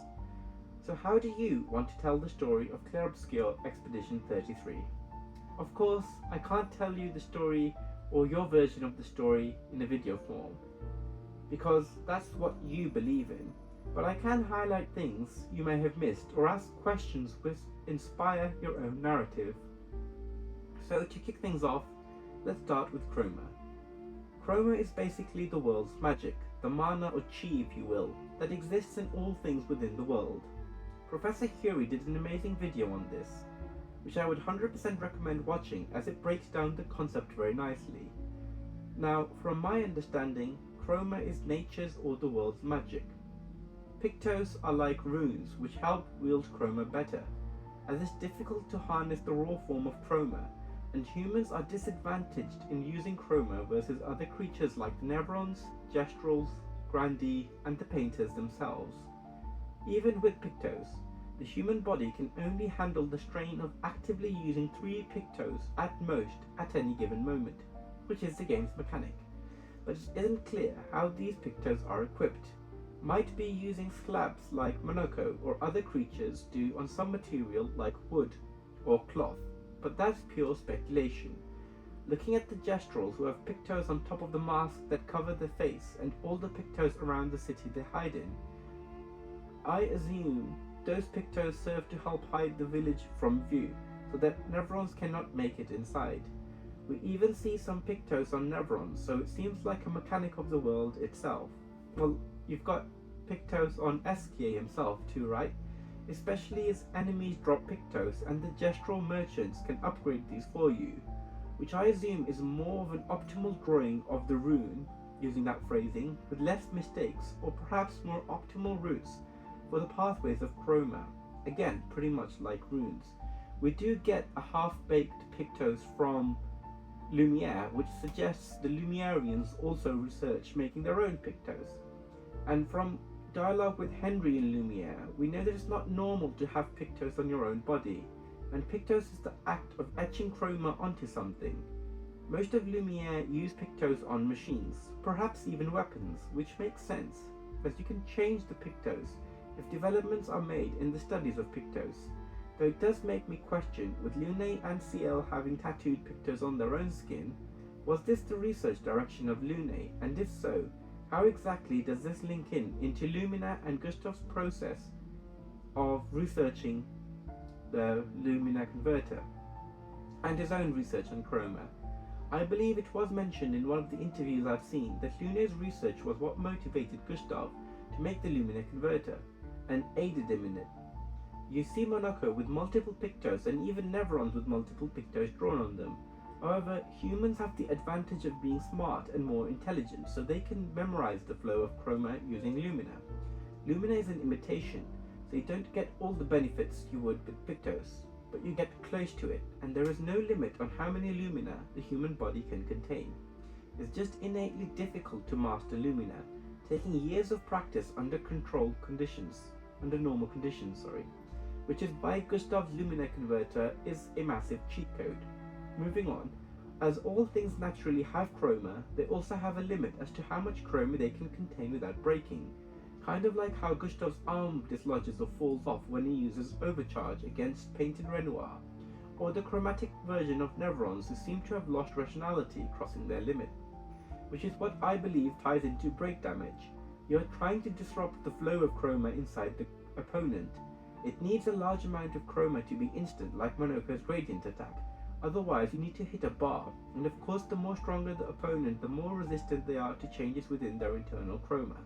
So how do you want to tell the story of Clair Obscur Expedition 33? Of course, I can't tell you the story or your version of the story in a video form, because that's what you believe in, but I can highlight things you may have missed or ask questions which inspire your own narrative. So to kick things off, let's start with chroma. Chroma is basically the world's magic, the mana or chi if you will, that exists in all things within the world. Professor Curie did an amazing video on this, which I would 100% recommend watching as it breaks down the concept very nicely. Now, from my understanding, chroma is nature's or the world's magic. Pictos are like runes which help wield chroma better, as it's difficult to harness the raw form of chroma, and humans are disadvantaged in using chroma versus other creatures like the Nevrons, Gestrals, Grandi, and the painters themselves. Even with Pictos, the human body can only handle the strain of actively using 3 Pictos at most at any given moment, which is the game's mechanic, but it isn't clear how these Pictos are equipped. Might be using slabs like Monoko or other creatures do on some material like wood or cloth, but that's pure speculation. Looking at the Gestrals who have Pictos on top of the mask that cover their face and all the Pictos around the city they hide in, I assume those Pictos serve to help hide the village from view, so that Nevrons cannot make it inside. We even see some Pictos on Nevrons, so it seems like a mechanic of the world itself. Well, you've got Pictos on Esquier himself too, right? Especially as enemies drop Pictos and the Gestral merchants can upgrade these for you, which I assume is more of an optimal drawing of the rune, using that phrasing, with less mistakes, or perhaps more optimal routes for the pathways of chroma, again pretty much like runes. We do get a half-baked Pictos from Lumiere, which suggests the Lumerians also research making their own Pictos. And from dialogue with Henry in Lumiere, we know that it's not normal to have Pictos on your own body, and Pictos is the act of etching chroma onto something. Most of Lumiere use Pictos on machines, perhaps even weapons, which makes sense, as you can change the Pictos if developments are made in the studies of Pictos, though it does make me question, with Lune and CL having tattooed Pictos on their own skin, was this the research direction of Lune, and if so, how exactly does this link into Lumina and Gustave's process of researching the Lumina converter, and his own research on chroma? I believe it was mentioned in one of the interviews I've seen that Lune's research was what motivated Gustave to make the Lumina converter, and aided him in it. You see Monoko with multiple Pictos and even Nevrons with multiple Pictos drawn on them, However, humans have the advantage of being smart and more intelligent, so they can memorize the flow of chroma using lumina. Lumina is an imitation, so you don't get all the benefits you would with Pictos, but you get close to it, and there is no limit on how many lumina the human body can contain. It's just innately difficult to master lumina, taking years of practice under normal conditions, which is why Gustave's lumina converter is a massive cheat code. Moving on, as all things naturally have chroma, they also have a limit as to how much chroma they can contain without breaking, kind of like how Gustave's arm dislodges or falls off when he uses overcharge against painted Renoir, or the chromatic version of Nevrons who seem to have lost rationality crossing their limit, which is what I believe ties into break damage. You're trying to disrupt the flow of chroma inside the opponent. It needs a large amount of chroma to be instant, like Monoko's gradient attack. Otherwise, you need to hit a bar, and of course the more stronger the opponent, the more resistant they are to changes within their internal chroma.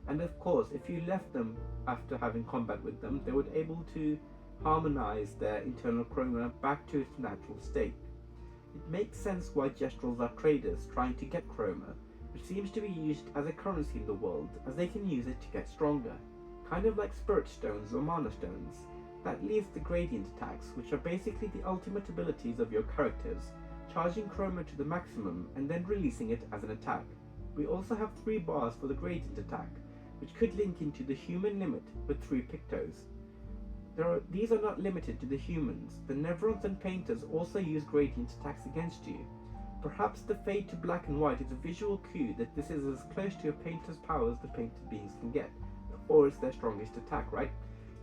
And of course, if you left them after having combat with them, they would able to harmonize their internal chroma back to its natural state. It makes sense why gestrals are traders trying to get chroma, which seems to be used as a currency in the world, as they can use it to get stronger, kind of like spirit stones or mana stones. That leaves the gradient attacks, which are basically the ultimate abilities of your characters, charging chroma to the maximum and then releasing it as an attack. We also have 3 bars for the gradient attack, which could link into the human limit with 3 Pictos. These are not limited to the humans. The Nevrons and Painters also use gradient attacks against you. Perhaps the fade to black and white is a visual cue that this is as close to a Painter's power as the painted beings can get, or it's their strongest attack, right?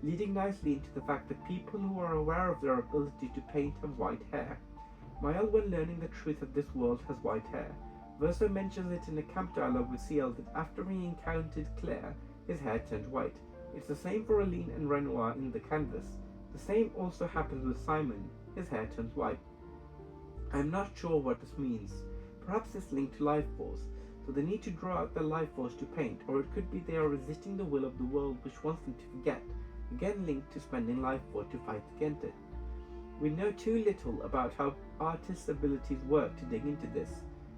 Leading nicely into the fact that people who are aware of their ability to paint have white hair. Mael, when learning the truth of this world, has white hair. Verso mentions it in a camp dialogue with CL that after he encountered Claire, his hair turned white. It's the same for Aline and Renoir in the canvas. The same also happens with Simon, his hair turns white. I'm not sure what this means. Perhaps it's linked to life force, so they need to draw out their life force to paint, or it could be they are resisting the will of the world which wants them to forget, again linked to spending life force to fight against it. We know too little about how artists' abilities work to dig into this.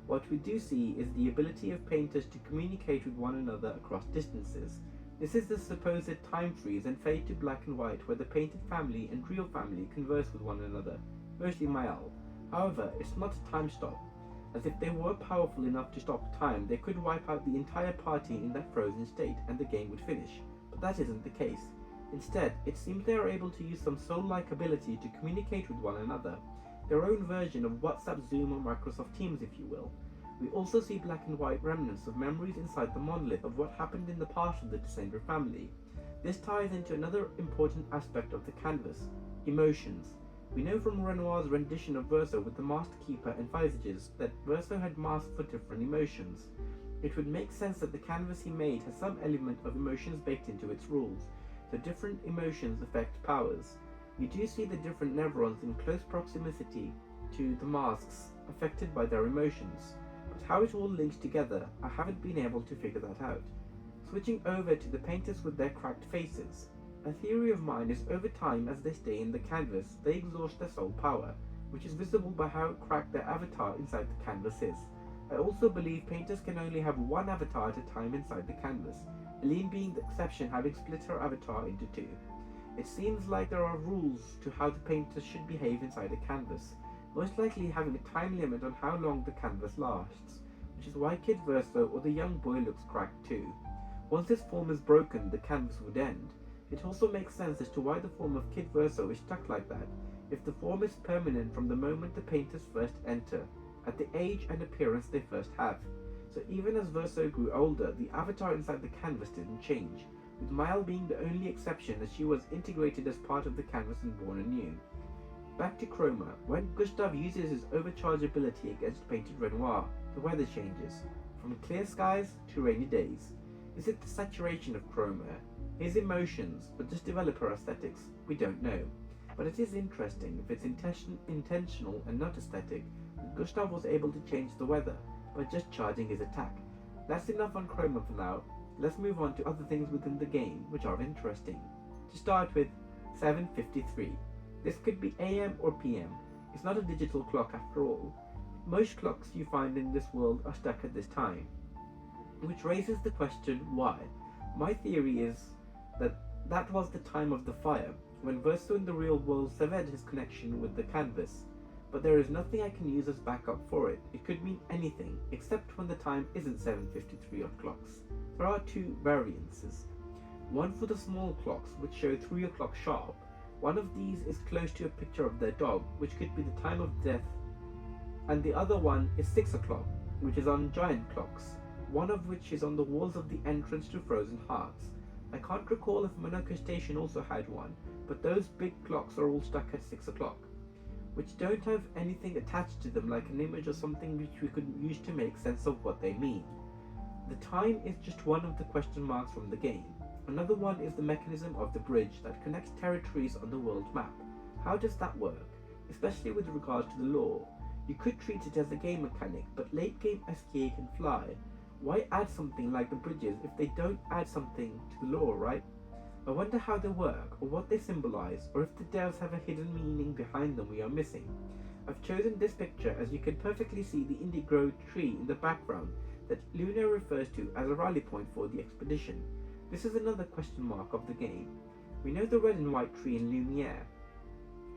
What we do see is the ability of painters to communicate with one another across distances. This is the supposed time freeze and fade to black and white where the painted family and real family converse with one another, mostly Mael. However, it's not a time stop, as if they were powerful enough to stop time, they could wipe out the entire party in that frozen state and the game would finish, but that isn't the case. Instead, it seems they are able to use some soul-like ability to communicate with one another, their own version of WhatsApp, Zoom, or Microsoft Teams, if you will. We also see black and white remnants of memories inside the monolith of what happened in the past of the Descender family. This ties into another important aspect of the canvas, emotions. We know from Renoir's rendition of Verso with the Master Keeper and Visages that Verso had masks for different emotions. It would make sense that the canvas he made has some element of emotions baked into its rules, so different emotions affect powers. We do see the different Nevrons in close proximity to the masks affected by their emotions, but how it all links together, I haven't been able to figure that out. Switching over to the painters with their cracked faces. A theory of mine is over time as they stay in the canvas, they exhaust their soul power, which is visible by how cracked their avatar inside the canvas is. I also believe painters can only have one avatar at a time inside the canvas, Aline being the exception, having split her avatar into 2. It seems like there are rules to how the painter should behave inside a canvas, most likely having a time limit on how long the canvas lasts, which is why Kid Verso or the young boy looks cracked too. Once his form is broken, the canvas would end. It also makes sense as to why the form of Kid Verso is stuck like that, if the form is permanent from the moment the painters first enter, at the age and appearance they first have. So even as Verso grew older, the avatar inside the canvas didn't change, with Mael being the only exception as she was integrated as part of the canvas and born anew. Back to chroma. When Gustave uses his overcharge ability against painted Renoir, the weather changes, from clear skies to rainy days. Is it the saturation of chroma, his emotions, or just developer aesthetics? We don't know. But it is interesting if it's intentional and not aesthetic that Gustave was able to change the weather by just charging his attack. That's enough on chroma for now. Let's move on to other things within the game which are interesting. To start with, 7:53. This could be AM or PM. It's not a digital clock after all. Most clocks you find in this world are stuck at this time, which raises the question why. My theory is that that was the time of the fire, when Verso in the real world severed his connection with the canvas. But there is nothing I can use as backup for it. It could mean anything, except when the time isn't 7:53 on clocks. There are two variances. One for the small clocks, which show 3 o'clock sharp. One of these is close to a picture of their dog, which could be the time of death, and the other one is 6 o'clock, which is on giant clocks, one of which is on the walls of the entrance to Frozen Hearts. I can't recall if Monaco Station also had one, but those big clocks are all stuck at 6 o'clock, which don't have anything attached to them like an image or something which we could use to make sense of what they mean. The time is just one of the question marks from the game. Another one is the mechanism of the bridge that connects territories on the world map. How does that work, especially with regards to the lore? You could treat it as a game mechanic, but late game SKA can fly. Why add something like the bridges if they don't add something to the lore, right? I wonder how they work, or what they symbolize, or if the devs have a hidden meaning behind them we are missing. I've chosen this picture as you can perfectly see the indigo tree in the background that Luna refers to as a rally point for the expedition. This is another question mark of the game. We know the red and white tree in Lumiere,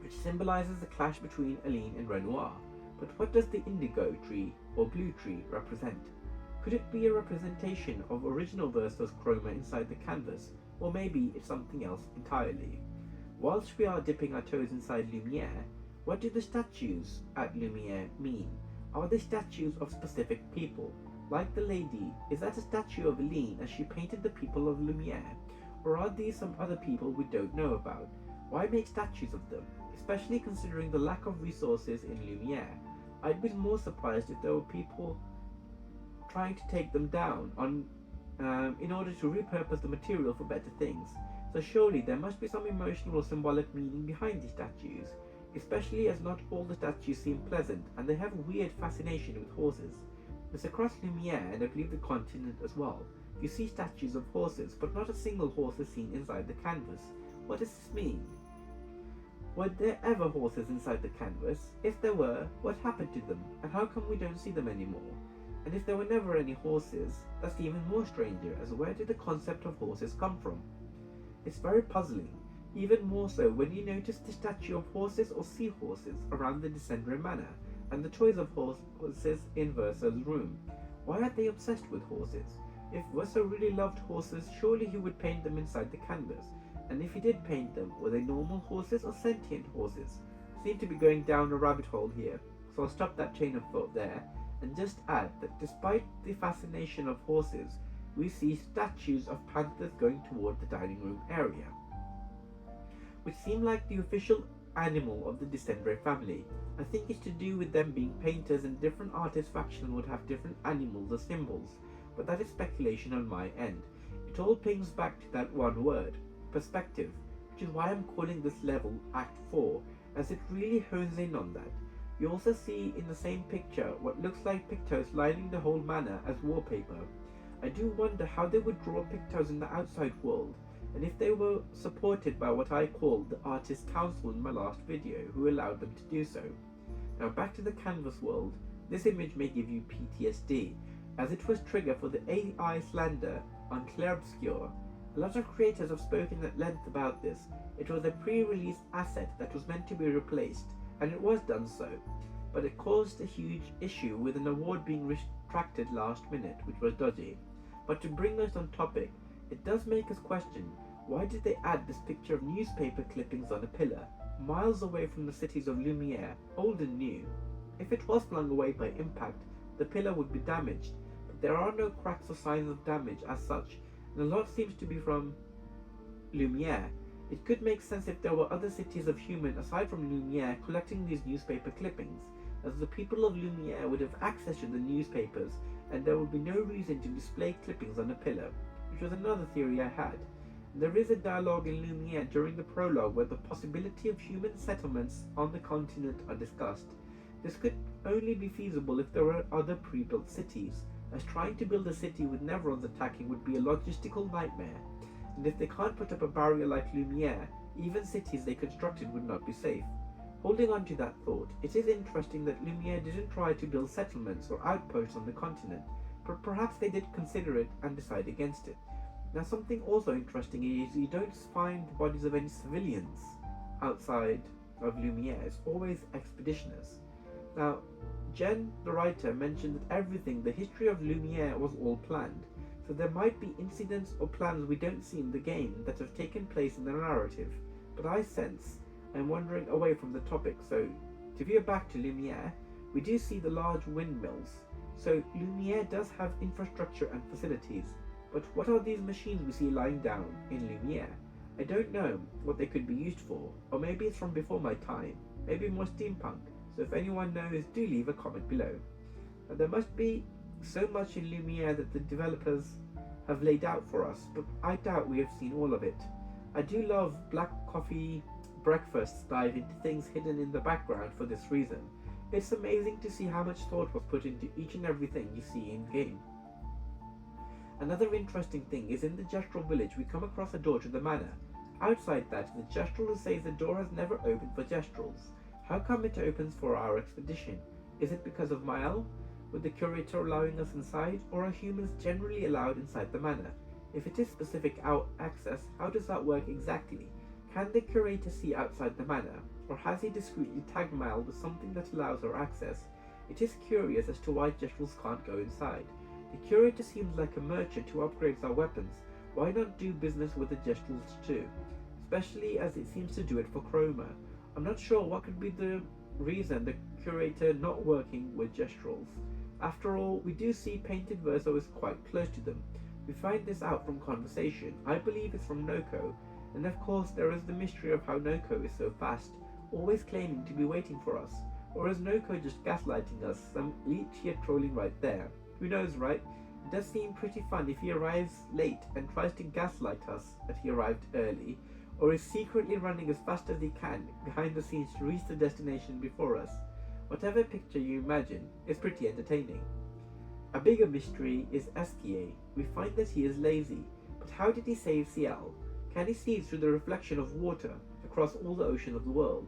which symbolizes the clash between Aline and Renoir, but what does the indigo tree or blue tree represent? Could it be a representation of original Verso's chroma inside the canvas, or maybe it's something else entirely? Whilst we are dipping our toes inside Lumiere, what do the statues at Lumiere mean? Are they statues of specific people? Like the lady, is that a statue of Aline as she painted the people of Lumiere? Or are these some other people we don't know about? Why make statues of them, especially considering the lack of resources in Lumiere? I'd be more surprised if there were people trying to take them down in order to repurpose the material for better things. So surely there must be some emotional or symbolic meaning behind these statues, especially as not all the statues seem pleasant and they have a weird fascination with horses. It's across Lumiere and I believe the continent as well. You see statues of horses, but not a single horse is seen inside the canvas. What does this mean? Were there ever horses inside the canvas? If there were, what happened to them, and how come we don't see them anymore? And if there were never any horses, that's even more stranger, as where did the concept of horses come from? It's very puzzling, even more so when you notice the statue of horses or seahorses around the Descendre Manor, and the choice of horses in Verso's room. Why are they obsessed with horses? If Verso really loved horses, surely he would paint them inside the canvas. And if he did paint them, were they normal horses or sentient horses? I seem to be going down a rabbit hole here, so I'll stop that chain of thought there, and just add that despite the fascination of horses, we see statues of panthers going toward the dining room area, which seem like the official animal of the Descendre family. I think it's to do with them being painters and different artist factions would have different animals or symbols, but that is speculation on my end. It all pings back to that one word, perspective, which is why I'm calling this level Act 4, as it really hones in on that. You also see in the same picture what looks like pictos lining the whole manor as wallpaper. I do wonder how they would draw pictos in the outside world, and if they were supported by what I called the Artist Council in my last video, who allowed them to do so. Now back to the canvas world, this image may give you PTSD, as it was trigger for the AI slander on Clair Obscur. A lot of creators have spoken at length about this. It was a pre-release asset that was meant to be replaced, and it was done so, but it caused a huge issue with an award being retracted last minute, which was dodgy. But to bring us on topic, it does make us question, why did they add this picture of newspaper clippings on a pillar, miles away from the cities of Lumiere, old and new? If it was flung away by impact, the pillar would be damaged, but there are no cracks or signs of damage as such, and a lot seems to be from Lumiere. It could make sense if there were other cities of human aside from Lumiere collecting these newspaper clippings, as the people of Lumiere would have access to the newspapers, and there would be no reason to display clippings on a pillar, which was another theory I had. There is a dialogue in Lumiere during the prologue where the possibility of human settlements on the continent are discussed. This could only be feasible if there were other pre-built cities, as trying to build a city with Neverons attacking would be a logistical nightmare, and if they can't put up a barrier like Lumiere, even cities they constructed would not be safe. Holding on to that thought, it is interesting that Lumiere didn't try to build settlements or outposts on the continent, but perhaps they did consider it and decide against it. Now, something also interesting is you don't find the bodies of any civilians outside of Lumiere. It's always expeditioners. Now, Jen, the writer, mentioned that everything, the history of Lumiere, was all planned. So there might be incidents or plans we don't see in the game that have taken place in the narrative. But I sense I'm wandering away from the topic. So, to veer back to Lumiere, we do see the large windmills. So Lumiere does have infrastructure and facilities. But what are these machines we see lying down in Lumiere? I don't know what they could be used for, or maybe it's from before my time, maybe more steampunk, so if anyone knows, do leave a comment below. Now, there must be so much in Lumiere that the developers have laid out for us, but I doubt we have seen all of it. I do love black coffee breakfasts dive into things hidden in the background for this reason. It's amazing to see how much thought was put into each and everything you see in game. Another interesting thing is in the Gestrel village we come across a door to the manor. Outside that, the Gestrel says the door has never opened for Gestrels. How come it opens for our expedition? Is it because of Mael, with the curator allowing us inside, or are humans generally allowed inside the manor? If it is specific access, how does that work exactly? Can the curator see outside the manor, or has he discreetly tagged Mael with something that allows her access? It is curious as to why Gestrels can't go inside. The curator seems like a merchant who upgrades our weapons. Why not do business with the Gestrels too? Especially as it seems to do it for Chroma. I'm not sure what could be the reason the curator not working with Gestrels. After all, we do see Painted Verso is quite close to them. We find this out from conversation. I believe it's from Noko. And of course there is the mystery of how Noko is so fast, always claiming to be waiting for us. Or is Noko just gaslighting us, some elite tier trolling right there? Who knows, right? It does seem pretty fun if he arrives late and tries to gaslight us that he arrived early, or is secretly running as fast as he can behind the scenes to reach the destination before us. Whatever picture you imagine is pretty entertaining. A bigger mystery is Esquier. We find that he is lazy, but how did he save Ciel? Can he see through the reflection of water across all the ocean of the world?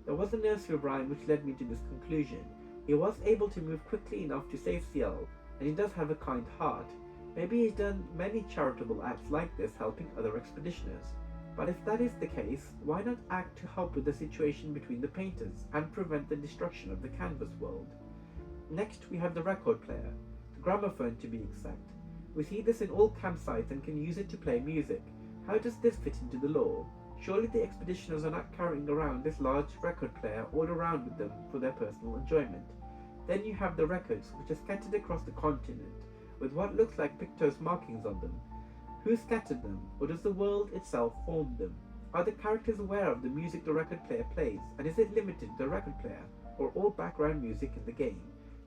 There was a nursery rhyme which led me to this conclusion. He was able to move quickly enough to save Ciel, and he does have a kind heart. Maybe he's done many charitable acts like this helping other expeditioners. But if that is the case, why not act to help with the situation between the painters and prevent the destruction of the canvas world? Next we have the record player, the gramophone to be exact. We see this in all campsites and can use it to play music. How does this fit into the lore? Surely the expeditioners are not carrying around this large record player all around with them for their personal enjoyment. Then you have the records, which are scattered across the continent, with what looks like pictose markings on them. Who scattered them, or does the world itself form them? Are the characters aware of the music the record player plays, and is it limited to the record player, or all background music in the game?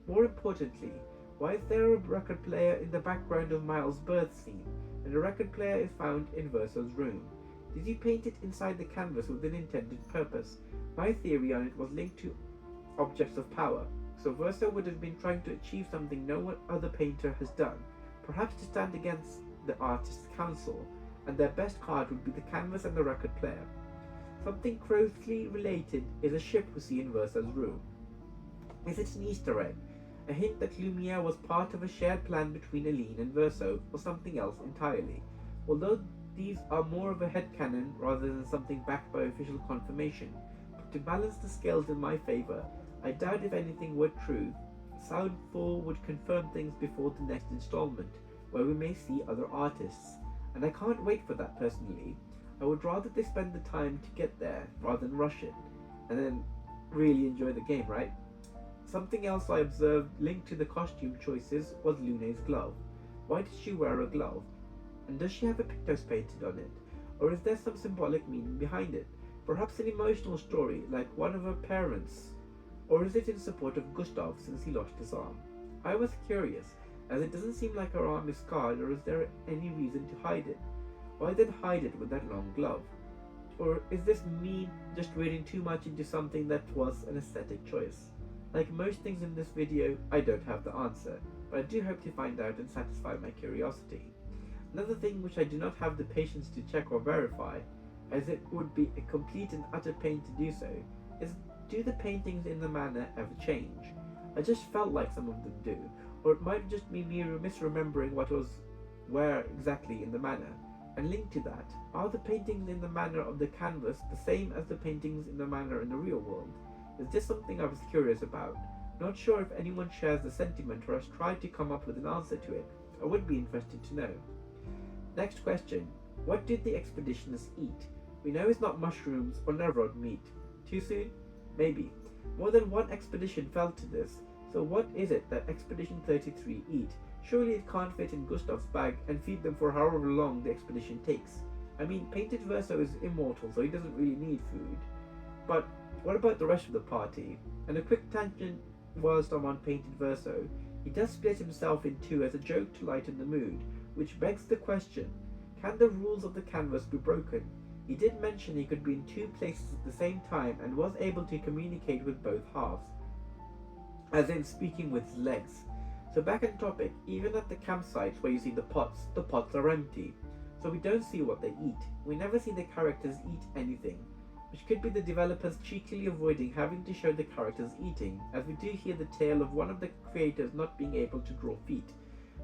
More importantly, why is there a record player in the background of Miles' birth scene, and the record player is found in Verso's room? Did he paint it inside the canvas with an intended purpose? My theory on it was linked to objects of power, so Verso would have been trying to achieve something no other painter has done, perhaps to stand against the artist's council, and their best card would be the canvas and the record player. Something closely related is a ship we see in Verso's room. Is it an Easter egg? A hint that Lumiere was part of a shared plan between Aline and Verso, or something else entirely? Although these are more of a headcanon rather than something backed by official confirmation. But to balance the scales in my favour, I doubt if anything were true, Sound 4 would confirm things before the next installment, where we may see other artists, and I can't wait for that personally. I would rather they spend the time to get there rather than rush it, and then really enjoy the game, right? Something else I observed linked to the costume choices was Lune's glove. Why does she wear a glove? And does she have a pictose painted on it? Or is there some symbolic meaning behind it? Perhaps an emotional story, like one of her parents? Or is it in support of Gustave since he lost his arm? I was curious, as it doesn't seem like her arm is scarred, or is there any reason to hide it? Why then hide it with that long glove? Or is this me just reading too much into something that was an aesthetic choice? Like most things in this video, I don't have the answer, but I do hope to find out and satisfy my curiosity. Another thing which I do not have the patience to check or verify, as it would be a complete and utter pain to do so, is do the paintings in the manor ever change? I just felt like some of them do, or it might just be me misremembering what was where exactly in the manor. And linked to that, are the paintings in the manor of the canvas the same as the paintings in the manor in the real world? It's just something I was curious about. Not sure if anyone shares the sentiment or has tried to come up with an answer to it. I would be interested to know. Next question. What did the expeditioners eat? We know it's not mushrooms or never meat. Too soon? Maybe. More than one expedition fell to this, so what is it that Expedition 33 eat? Surely it can't fit in Gustave's bag and feed them for however long the expedition takes. I mean, Painted Verso is immortal, so he doesn't really need food. But what about the rest of the party? And a quick tangent whilst I'm on Painted Verso, he does split himself in two as a joke to lighten the mood, which begs the question, can the rules of the canvas be broken? He did mention he could be in two places at the same time and was able to communicate with both halves, as in speaking with his legs. So back on topic, even at the campsites where you see the pots are empty, so we don't see what they eat. We never see the characters eat anything, which could be the developers cheekily avoiding having to show the characters eating, as we do hear the tale of one of the creators not being able to draw feet.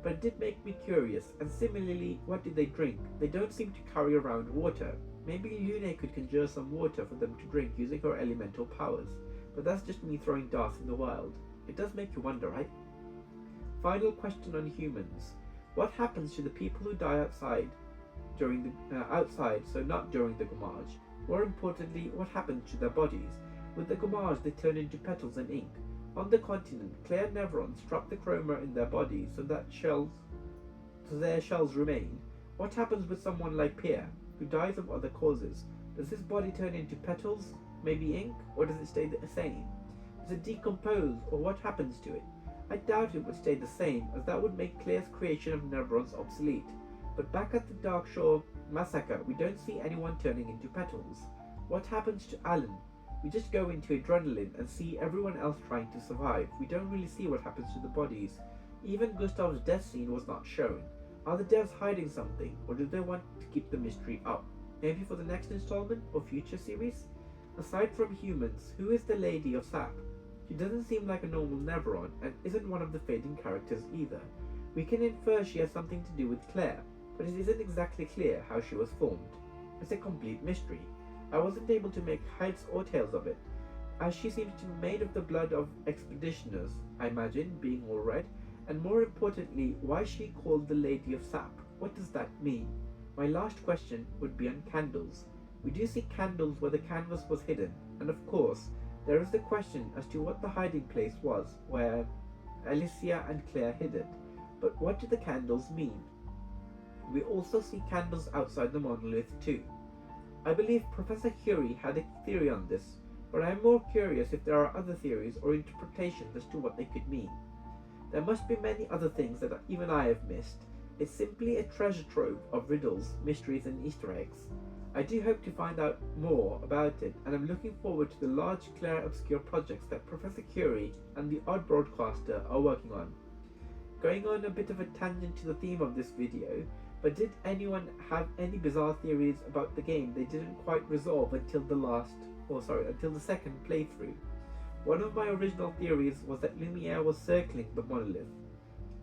But it did make me curious, and similarly, what did they drink? They don't seem to carry around water. Maybe Lune could conjure some water for them to drink using her elemental powers, but that's just me throwing darts in the wild. It does make you wonder, right? Final question on humans. What happens to the people who die outside during the outside, so not during the gommage? More importantly, what happens to their bodies? With the gommage, they turn into petals and ink. On the continent, Clair Neverons trap the chroma in their bodies so their shells remain. What happens with someone like Pierre, who dies of other causes? Does his body turn into petals, maybe ink, or does it stay the same? Does it decompose, or what happens to it? I doubt it would stay the same, as that would make Claire's creation of Neverons obsolete. But back at the Dark Shore massacre, we don't see anyone turning into petals. What happens to Aline? We just go into adrenaline and see everyone else trying to survive. We don't really see what happens to the bodies. Even Gustave's death scene was not shown. Are the devs hiding something, or do they want to keep the mystery up? Maybe for the next installment or future series? Aside from humans, who is the Lady of Sap? She doesn't seem like a normal Neveron and isn't one of the fading characters either. We can infer she has something to do with Claire, but it isn't exactly clear how she was formed. It's a complete mystery. I wasn't able to make heads or tails of it, as she seems to be made of the blood of expeditioners, I imagine, being all red, and more importantly, why is she called the Lady of Sap? What does that mean? My last question would be on candles. We do see candles where the canvas was hidden, and of course, there is the question as to what the hiding place was, where Alicia and Claire hid it. But what do the candles mean? We also see candles outside the monolith too. I believe Professor Curie had a theory on this, but I am more curious if there are other theories or interpretations as to what they could mean. There must be many other things that even I have missed. It's simply a treasure trove of riddles, mysteries and Easter eggs. I do hope to find out more about it, and I'm looking forward to the large Clair Obscur projects that Professor Curie and the Odd Broadcaster are working on. Going on a bit of a tangent to the theme of this video, but did anyone have any bizarre theories about the game they didn't quite resolve until the second playthrough? One of my original theories was that Lumiere was circling the monolith.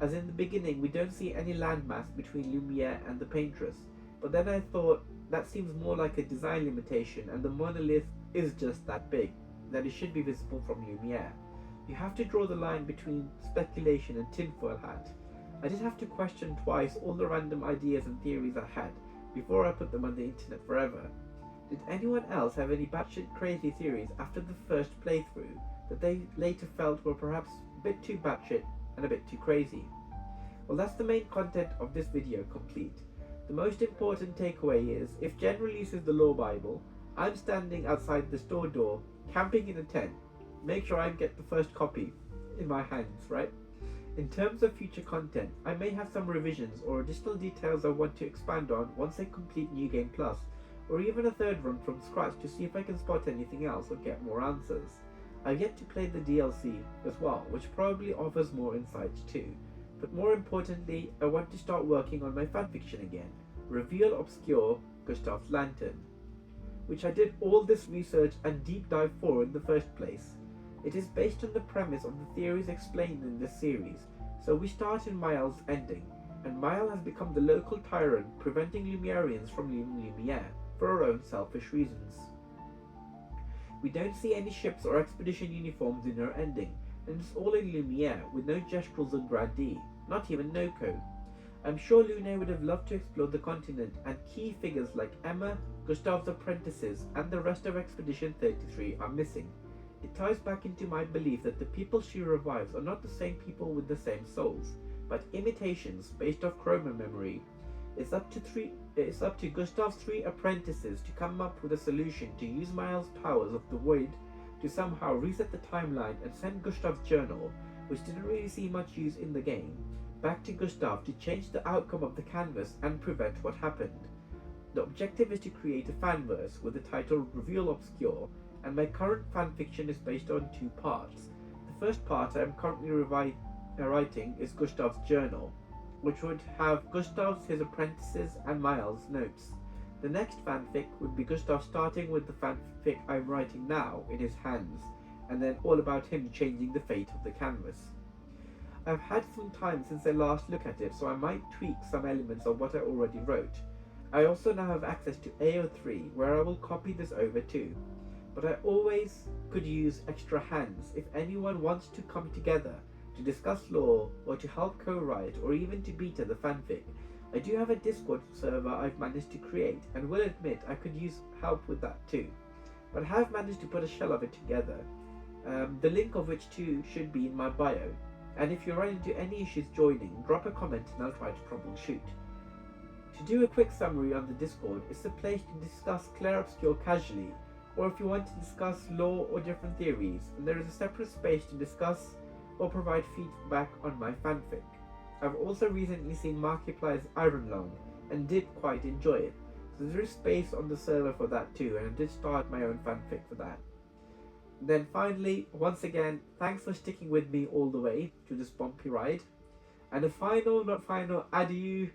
As in the beginning, we don't see any landmass between Lumiere and the paintress, but then I thought that seems more like a design limitation, and the monolith is just that big, that it should be visible from Lumiere. You have to draw the line between speculation and tinfoil hat. I did have to question twice all the random ideas and theories I had before I put them on the internet forever. Did anyone else have any batshit crazy theories after the first playthrough that they later felt were perhaps a bit too batshit and a bit too crazy? Well, that's the main content of this video complete. The most important takeaway is, if Jen releases the Law Bible, I'm standing outside the store door, camping in a tent. Make sure I get the first copy in my hands, right? In terms of future content, I may have some revisions or additional details I want to expand on once I complete New Game Plus, or even a third run from scratch to see if I can spot anything else or get more answers. I've yet to play the DLC as well, which probably offers more insights too. But more importantly, I want to start working on my fanfiction again, Reveil Obscur, Gustave's Lantern. which I did all this research and deep dive for in the first place. It is based on the premise of the theories explained in this series, so we start in Mael's ending, and Mael has become the local tyrant, preventing Lumerians from leaving Lumiere for her own selfish reasons. We don't see any ships or expedition uniforms in her ending, and it's all in Lumiere with no Gestrels or Grandee, not even Noko. I'm sure Lune would have loved to explore the continent, and key figures like Emma, Gustave's apprentices, and the rest of Expedition 33 are missing. It ties back into my belief that the people she revives are not the same people with the same souls, but imitations based off chroma memory. It's up to Gustave's 3 apprentices to come up with a solution to use Mael's powers of the void to somehow reset the timeline and send Gustave's journal, which didn't really see much use in the game, back to Gustave to change the outcome of the canvas and prevent what happened. The objective is to create a fanverse with the title Reveil Obscur, and my current fanfiction is based on 2 parts. The first part I am currently writing is Gustave's journal, which would have Gustave's, his apprentices, and Mael's notes. The next fanfic would be Gustave starting with the fanfic I'm writing now in his hands, and then all about him changing the fate of the canvas. I've had some time since I last looked at it, so I might tweak some elements of what I already wrote. I also now have access to AO3, where I will copy this over too. But I always could use extra hands if anyone wants to come together to discuss lore or to help co-write or even to beta the fanfic. I do have a Discord server I've managed to create and will admit I could use help with that too. But I have managed to put a shell of it together, the link of which too should be in my bio. And if you run into any issues joining, drop a comment and I'll try to troubleshoot. To do a quick summary on the Discord, it's a place to discuss Clair Obscur casually, or if you want to discuss lore or different theories, and there is a separate space to discuss or provide feedback on my fanfic. I've also recently seen Markiplier's Ironlung and did quite enjoy it, so there is space on the server for that too, and I did start my own fanfic for that. Then finally, once again, thanks for sticking with me all the way to this bumpy ride, and a final, not final, adieu